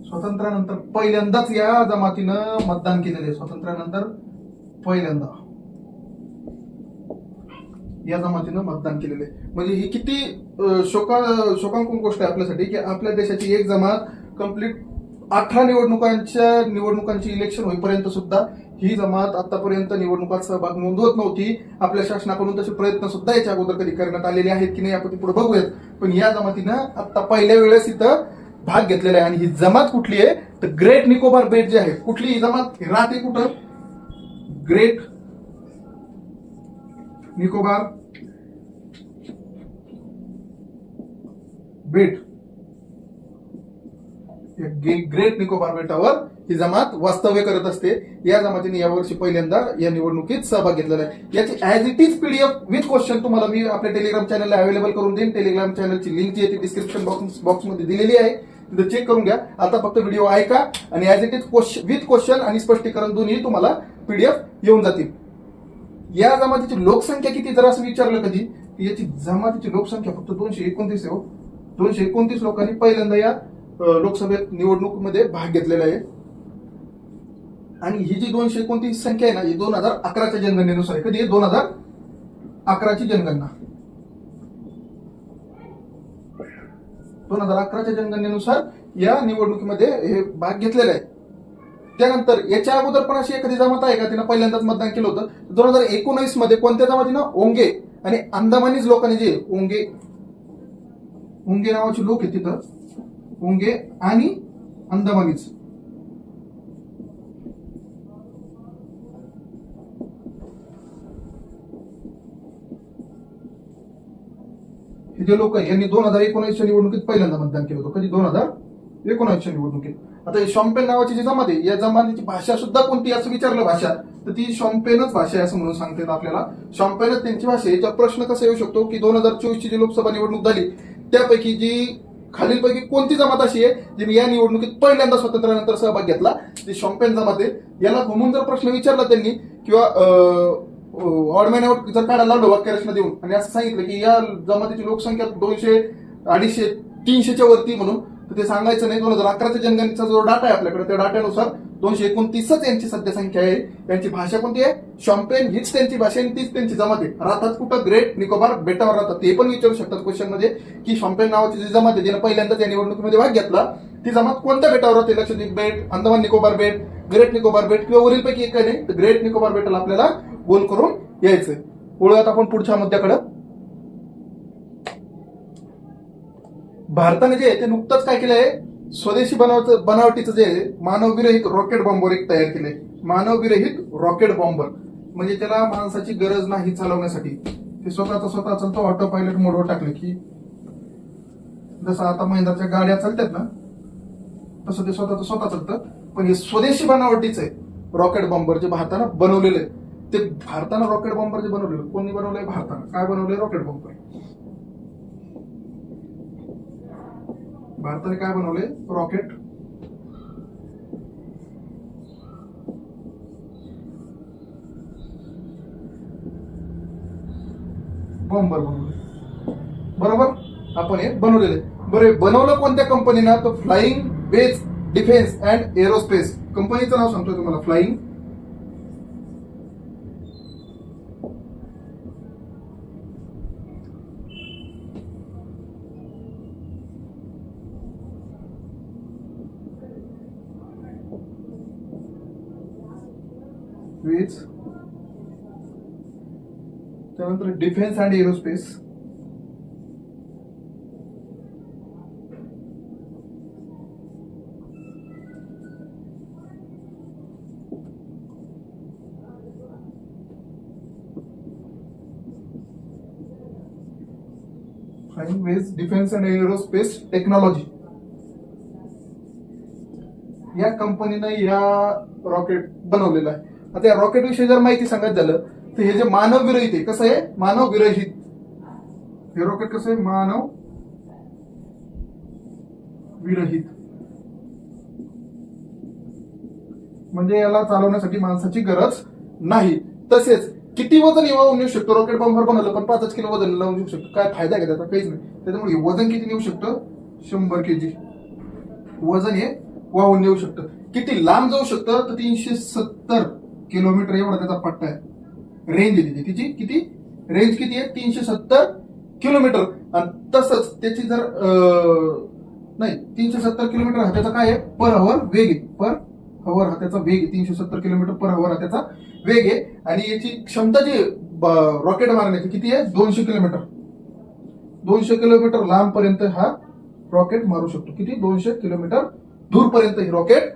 स्वातंत्र्यानंतर पहिल्यांदाच या जमातीनं मतदान केलेलं आहे. स्वातंत्र्यानंतर पहिल्यांदा या जमातीनं मतदान केलेलं आहे. म्हणजे ही किती शोकांकुल गोष्ट आहे आपल्यासाठी की आपल्या देशाची एक जमात कंप्लीट 18 निवडणुकांची इलेक्शन होईपर्यंत सुद्धा ही जमात आतापर्यंत निवडणुकात सहभाग नोंदवत नव्हती. आपल्या शासनाकडून तसे प्रयत्न सुद्धा याच्या अगोदर कधी करण्यात आलेले आहेत की नाही आपण पुढे बघूयात. पण या जमातीनं आता पहिल्या वेळेस इथं भाग घेतलेला आहे. आणि ही जमात कुठली आहे? तर ग्रेट निकोबार बेट जे आहे. कुठली ही जमात राहते? कुठं? ग्रेट निकोबार बेट ग्रेट निकोबार बेटावर ही जमात वास्तव्य करत असते. या जमातीने यावर्षी पहिल्यांदा या निवडणुकीत सहभाग घेतलेला आहे. याची as it is PDF with question तुम्हाला मी आपल्या टेलिग्राम चॅनलला अवेलेबल करून देईन. टेलिग्राम चॅनलची लिंक जी आहे ती डिस्क्रिप्शन बॉक्समध्ये दिलेली आहे, तिथे चेक करून घ्या. आता फक्त व्हिडिओ ऐका आणि as it is with question आणि स्पष्टीकरण दोन्ही तुम्हाला पीडीएफ येऊन जातील. या जमातीची लोकसंख्या किती जर असं विचारलं कधी, याची जमातीची लोकसंख्या फक्त 229 आहे. 229 लोकांनी पहिल्यांदा या लोकसभेत निवडणुकीमध्ये भाग घेतलेला आहे. आणि ही जी 229 संख्या आहे ना, ही 2011च्या जनगणनेनुसार आहे. कधी आहे? 2011ची जनगणना. 2011च्या जनगणनेनुसार या निवडणुकीमध्ये हे भाग घेतलेला आहे. त्यानंतर याच्या अगोदर पण अशी एखादी जमात आहे का तिनं पहिल्यांदाच मतदान केलं होतं? 2019 मध्ये कोणत्या जमातीनं? ओंगे आणि अंदमानीज लोकांनी जे ओंगे नावाचे लोक आहेत तिथं, ओंगे आणि अंदमानीज, हे जे लोक यांनी 2019च्या निवडणुकीत पहिल्यांदा मतदान केलं होतं. कधी? 2019च्या निवडणुकीत. आता हे शॉम्पेन नावाची जी जमात आहे, या जमातीची भाषा सुद्धा कोणती असं विचारलं भाषा, तर ती शॉम्पेनच भाषा आहे असं म्हणून सांगतात आपल्याला. शॉम्पेनच त्यांची भाषा आहे. याच्यावर प्रश्न कसा येऊ शकतो की 2024ची जी लोकसभा निवडणूक झाली त्यापैकी जी खालीलपैकी कोणती जमात अशी आहे जिने या निवडणुकीत पहिल्यांदा स्वातंत्र्यानंतर सहभाग घेतला? ती शॉम्पेन जमात आहे. याला घुमून जर प्रश्न विचारला त्यांनी किंवा ऑडमॅनवर जर काढायला लावलं वाक्यरचना देऊन आणि असं सांगितलं की या जमातीची लोकसंख्या 200, 250, 300च्या वरती म्हणून, तर ते सांगायचं नाही. 2011च्या जनगणनेचा जो डाटा आहे आपल्याकडे, त्या डाट्यानुसार 229च यांची सध्या संख्या आहे. त्यांची भाषा कोणती आहे? शॉम्पेन. हीच त्यांची भाषा आणि तीच त्यांची जमात आहे. राहतात कुठं? ग्रेट निकोबार बेटावर राहतात. ते पण विचारू शकतात क्वेश्चन मध्ये की शॉम्पेन नावाची जी जमात आहे जिने पहिल्यांदा त्या निवडणुकीमध्ये भाग घेतला, ती जमात कोणत्या बेटावर राहते? लक्षद्वीप बेट, अंदमान निकोबार बेट, ग्रेट निकोबार बेट किंवा वरीलपैकी एक नाही. तर ग्रेट निकोबार बेटाला आपल्याला गोल करून यायचंय. वळूयात आपण पुढच्या मुद्द्याकडे. भारताने जे आहे ते नुकतंच काय केलंय? स्वदेशी बनावटीचं जे मानवविरहित रॉकेट बॉम्बर एक तयार केलंय. मानवविरहित रॉकेट बॉम्बर म्हणजे त्याला माणसाची गरज नाही चालवण्यासाठी. ते स्वतः चालतं. ऑटो पायलट मोडवर टाकलं की जसं आता महिंद्राच्या गाड्या चालतात ना, तसं ते स्वतः चालतं. पण हे स्वदेशी बनावटीचं आहे रॉकेट बॉम्बर, जे भारतानं बनवलेलं आहे. ते भारतानं रॉकेट बॉम्बर जे बनवलेलं, कोणी बनवलंय? भारतानं. काय बनवलंय? Rocket bomber. भारताने काय बनवलंय? रॉकेट बॉम्बर बनवलंय. बरोबर? आपण हे बनवलेलं आहे. बरं, बनवलं कोणत्या कंपनीनं? तर Flying Wedge Defence and Aerospace. कंपनीचं नाव सांगतोय तुम्हाला, फ्लाइंग वेज, त्यानंतर Defence and Aerospace, Flying Wedge Defence and Aerospace Technology या कंपनीनं या रॉकेट बनवलेलं आहे. आता या रॉकेट विषयी जर माहिती सांगायचं झालं तर हे जे मानव विरहित आहे, कसं आहे? मानव विरहित. हे रॉकेट कसं आहे? मानव विरहित. म्हणजे याला चालवण्यासाठी माणसाची गरज नाही. तसेच किती वजन वाहून नेऊ शकतो? रॉकेट बॉम्बर बनवलं पण 5 किलो वजन लावून नेऊ शकतो. काय फायदा आहे का त्याचा? काहीच नाही. त्याच्यामुळे वजन किती नेऊ शकतं? 100 kg वजन हे वाहून नेऊ शकतं. किती लांब जाऊ शकतं? तर 370 किलोमीटर एवढा त्याचा पट्टा आहे. रेंज आहे तिची. किती रेंज किती आहे? 370 किलोमीटर. आणि तसंच त्याची जर नाही 370 किलोमीटर हा त्याचा काय आहे? पर हवर वेग आहे. पर हवर हा त्याचा वेग आहे. 370 किलोमीटर पर हवर हा त्याचा वेग आहे. आणि याची क्षमता जी रॉकेट मारण्याची किती आहे? 200 किलोमीटर. 200 किलोमीटर लांबपर्यंत हा रॉकेट मारू शकतो. किती? 200 किलोमीटर दूरपर्यंत ही रॉकेट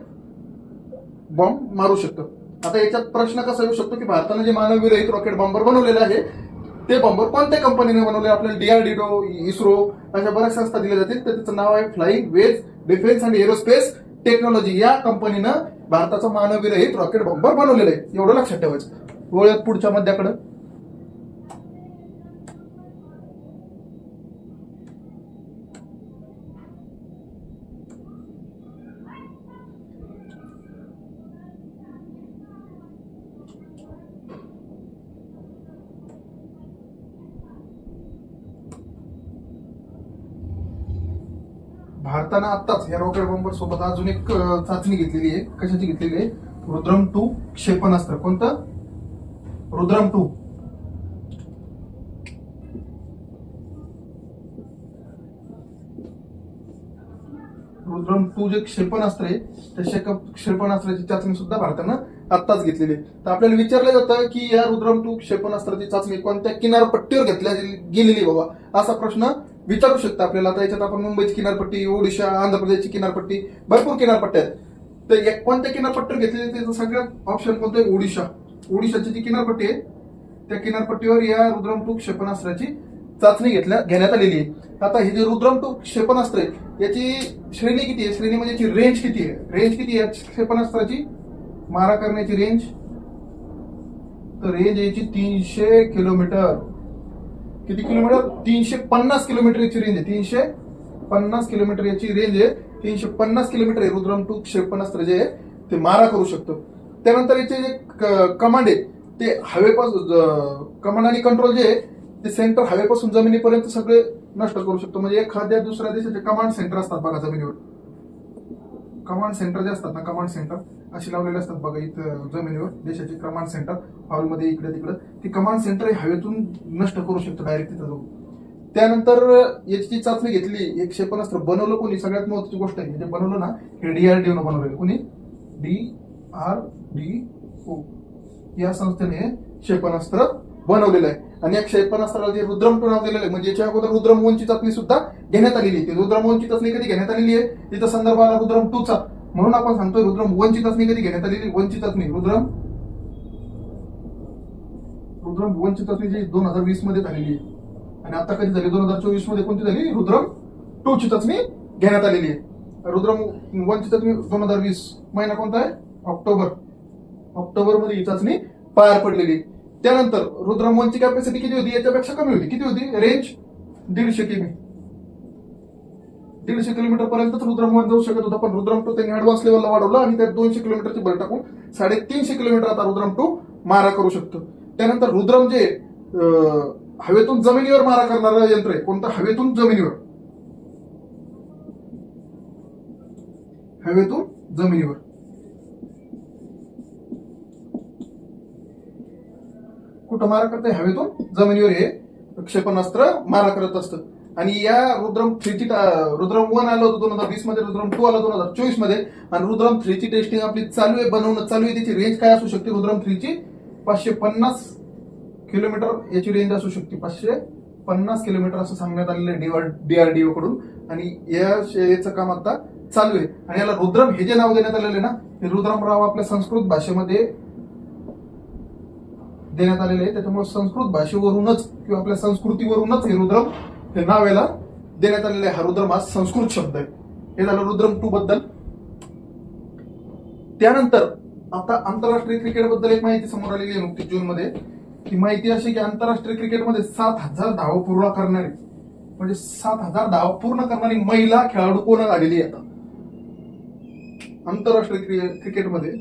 बॉम्ब मारू शकतं. आता याच्यात प्रश्न कसा येऊ शकतो की भारताने जे मानवविरहित रॉकेट बॉम्बर बनवलेले आहे ते बॉम्बर कोणत्या कंपनीने बनवले? आपल्याला DRDO, इस्रो अशा बऱ्याच संस्था दिल्या जातील. तर त्याचं नाव आहे Flying Wedge Defence and Aerospace Technology या कंपनीनं भारताचा मानवविरहित रॉकेट बॉम्बर बनवलेला आहे, एवढं लक्षात ठेवायचं. वळूयात पुढच्या मुद्द्याकडे. भारतानं आत्ताच या रॉकेट बॉम्बर सोबत अजून एक चाचणी घेतलेली आहे. कशाची घेतलेली आहे? रुद्रम 2 क्षेपणास्त्र. कोणतं? रुद्रम 2. रुद्रम 2 जे क्षेपणास्त्र आहे त्या क्षेपणास्त्राची चाचणी सुद्धा भारतानं आत्ताच घेतलेली आहे. तर आपल्याला विचारलं जातं की या रुद्रम 2 क्षेपणास्त्राची चाचणी कोणत्या किनारपट्टीवर घेतल्या गेलेली बाबा, असा प्रश्न विचारू शकता आपल्याला. आता याच्यात आपण मुंबईची किनारपट्टी, ओडिशा, आंध्र प्रदेशची किनारपट्टी, भरपूर किनारपट्ट्या आहेत. तर या कोणत्या किनारपट्टीवर घेतलेली त्याचं सगळ्यात ऑप्शन कोणतं आहे? ओडिशा. ओडिशाची जी किनारपट्टी आहे त्या किनारपट्टीवर या रुद्रम 2 क्षेपणास्त्राची चाचणी घेण्यात आलेली आहे. आता हे जे रुद्रम 2 क्षेपणास्त्र आहे याची श्रेणी किती आहे? श्रेणी म्हणजे याची रेंज किती आहे? रेंज किती आहे क्षेपणास्त्राची मारा करण्याची रेंज? तर रेंज याची 300 किलोमीटर. किती किलोमीटर? 350 किलोमीटर याची रेंज आहे. 350 किलोमीटर याची रेंज आहे. 350 किलोमीटर आहे रुद्रम 2 क्षेपणास्त्र जे आहे ते मारा करू शकतो. त्यानंतर याचे जे कमांड आहे ते हवेपासून, कमांड आणि कंट्रोल जे आहे ते सेंटर हवेपासून जमिनीपर्यंत सगळे नष्ट करू शकतो. म्हणजे एखाद्या दुसऱ्या देशाचे कमांड सेंटर असतात बघा जमिनीवर. कमांड सेंटर जे असतात ना, कमांड सेंटर अशी लावलेले असतात बघा इथं जमिनीवर. देशाचे कमांड सेंटर हॉलमध्ये इकडे तिकडे, ती कमांड सेंटर हवेतून नष्ट करू शकतो डायरेक्ट तिथं जाऊन. त्यानंतर याची चाचणी घेतली. एक क्षेपणास्त्र बनवलं कोणी? सगळ्यात महत्वाची गोष्ट आहे, म्हणजे बनवलं ना हे DRDO न बनवलेलं. कोणी? DRDO या संस्थेने क्षेपणास्त्र बनवलेलं आहे. आणि या क्षेपणास्त्राला जे रुद्रम 2 नाव दिलेलं आहे, म्हणजे याच्या अगोदर रुद्रम 1 ची चाचणी सुद्धा घेण्यात आलेली आहे. रुद्रम 1 ची चाचणी कधी घेण्यात आलेली आहे? तिथं संदर्भ आला रुद्रम 2 चा, म्हणून आपण सांगतोय रुद्रम 1 ची चाचणी कधी घेण्यात आलेली? 1 ची चाचणी रुद्रम 1 ची चाचणी जी 2020 मध्ये झालेली आहे. आणि आता कधी झाली? 2024 मध्ये कोणती झाली? रुद्रम 2 ची चाचणी घेण्यात आलेली आहे. रुद्रम 1 ची चाचणी 2020 महिना कोणता आहे? ऑक्टोबर मध्ये ही चाचणी पार पडलेली. त्यानंतर रुद्रम 1 ची कॅपॅसिटी किती होती? याच्यापेक्षा कमी होती. किती होती? रेंज 150 किमी, 150 किलोमीटर पर्यंत रुद्रम 1 जाऊ शकत होता. पण रुद्रम 2 त्यांनी ऍडव्हान्स लेवलला वाढवलं आणि त्यात 200 किलोमीटरची भर टाकून 350 किलोमीटर आता रुद्रम 2 मारा करू शकतो. त्यानंतर रुद्रम जे हवेतून जमिनीवर मारा करणारं यंत्र आहे. कोणतं? हवेतून जमिनीवर. हवेतून जमिनीवर. कुठं मारा करते? हवेतून जमिनीवर हे क्षेपणास्त्र मारा करत असतं. आणि या रुद्रम 3 ची रुद्रम 1 आलं होतं 2020 मध्ये, रुद्रम 2 आलं 2024 मध्ये, आणि रुद्रम 3 ची टेस्टिंग आपली चालू आहे, बनवणं चालू आहे. त्याची रेंज काय असू शकते? रुद्रम 3 ची 550 किलोमीटर याची रेंज असू शकते. 550 किलोमीटर असं सांगण्यात आलेलं आहे DRDO कडून. आणि याचं काम आता चालू आहे. आणि याला रुद्रम हे जे नाव देण्यात आलेलं आहे ना, हे रुद्रम राव आपल्या संस्कृत भाषेमध्ये देण्यात आलेले आहे. त्याच्यामुळे संस्कृत भाषेवरूनच किंवा आपल्या संस्कृतीवरूनच हे रुद्रम हे नाव याला देण्यात आलेलं आहे. हा रुद्रम हा संस्कृत शब्द आहे. हे झालं रुद्रम 2 बद्दल. त्यानंतर आता आंतरराष्ट्रीय क्रिकेट बद्दल एक माहिती समोर आलेली आहे नुकतीच जून मध्ये. ती माहिती अशी की आंतरराष्ट्रीय क्रिकेटमध्ये 7000 धावा पूर्ण करणारी, म्हणजे 7000 धावा पूर्ण करणारी महिला खेळाडू कोण आलेली आहे आता आंतरराष्ट्रीय क्रिकेटमध्ये?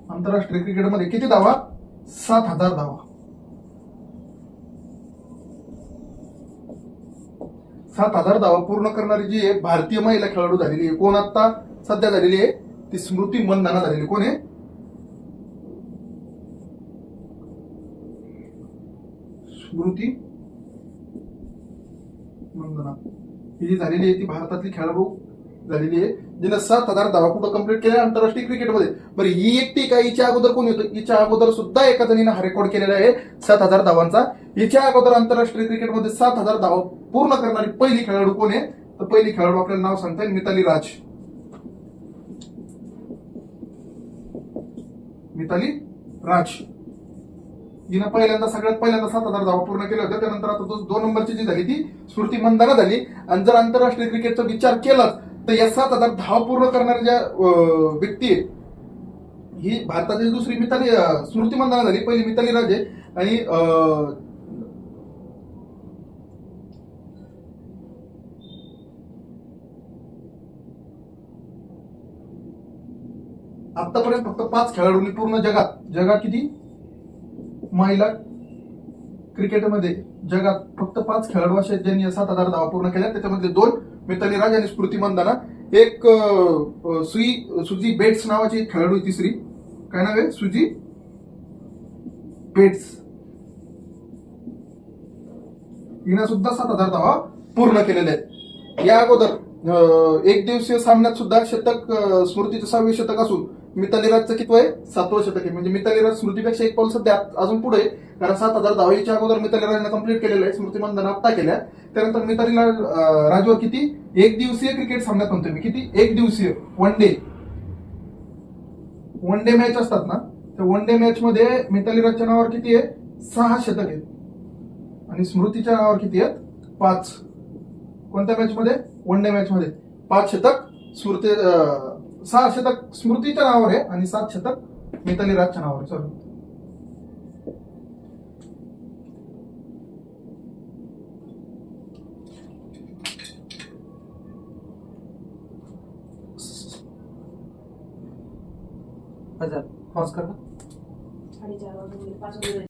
आंतरराष्ट्रीय क्रिकेटमध्ये किती धावा? 7000 धावा. 7000 धावा पूर्ण करणारी जी आहे भारतीय महिला खेळाडू झालेली आहे. कोण आता सध्या झालेली आहे? ती स्मृती मंदाना झालेली. कोण आहे? स्मृती मंदाना. ही जी झालेली आहे ती भारतातली खेळाडू झालेली आहे जिने 7000 धावा कुठं कंप्लीट केल्या? आंतरराष्ट्रीय क्रिकेटमध्ये. बरं, ही एकटी का? हिच्या अगोदर कोणी होतं? हिच्या अगोदर सुद्धा एका जणीनं हा रेकॉर्ड केलेला आहे 7000 धावांचा. हिच्या अगोदर आंतरराष्ट्रीय क्रिकेटमध्ये 7000 धावा पूर्ण करणारी पहिली खेळाडू कोण आहे? तर पहिली खेळाडू आपल्याला नाव सांगता येईल मिताली राज. मिताली राज हिनं सगळ्यात पहिल्यांदा 7,000 धावा पूर्ण केल्या होत्या. त्यानंतर आता 2 नंबरची जी झाली ती स्मृती मंदाना झाली. आणि जर आंतरराष्ट्रीय क्रिकेटचा विचार केला तर या 7,000 धावा पूर्ण करणाऱ्या ज्या व्यक्ती आहेत ही भारताची दुसरी स्मृती मंदाना झाली. पहिली मिताली राज आहे आणि आतापर्यंत फक्त 5 खेळाडूंनी पूर्ण जगात किती महिला क्रिकेटमध्ये जगात फक्त 5 खेळाडू असे ज्यांनी 7,000 धावा पूर्ण केल्या. त्याच्यामध्ये 2 मिताली राज आणि स्मृती मंदाना. एक सुजी बेट्स नावाची एक खेळाडू आहे तिसरी. काय नाव आहे? सुजी बेट्स. हिनं सुद्धा 7,000 धावा पूर्ण केलेल्या आहेत. या अगोदर एक दिवसीय सामन्यात सुद्धा शतक स्मृतीचं 6वे शतक असून मिताली राजचं किती आहे? 7वं शतक आहे. म्हणजे मिताली राज स्मृतीपेक्षा एक पाऊल सध्या अजून पुढे आहे. कारण 7,000 धावाईच्या अगोदर मिताली राजने कंप्लीट केलेलं आहे. स्मृती मंदाना आत्ता केल्या. त्यानंतर मिताली राजवर किती एक दिवसीय क्रिकेट सामन्यात म्हणतोय मी, किती एक दिवसीय वन डे मॅच असतात ना, त्या वन डे मॅच मध्ये मिताली राजच्या नावावर किती आहे? 6 शतक आहेत आणि स्मृतीच्या नावावर किती आहेत? 5. कोणत्या मॅच मध्ये? वन डे मॅच मध्ये 5 शतक 6 शतक स्मृतीच्या नावावर आहे आणि 7 शतक मिताली राजच्या नावावर. चलो पॉज कर.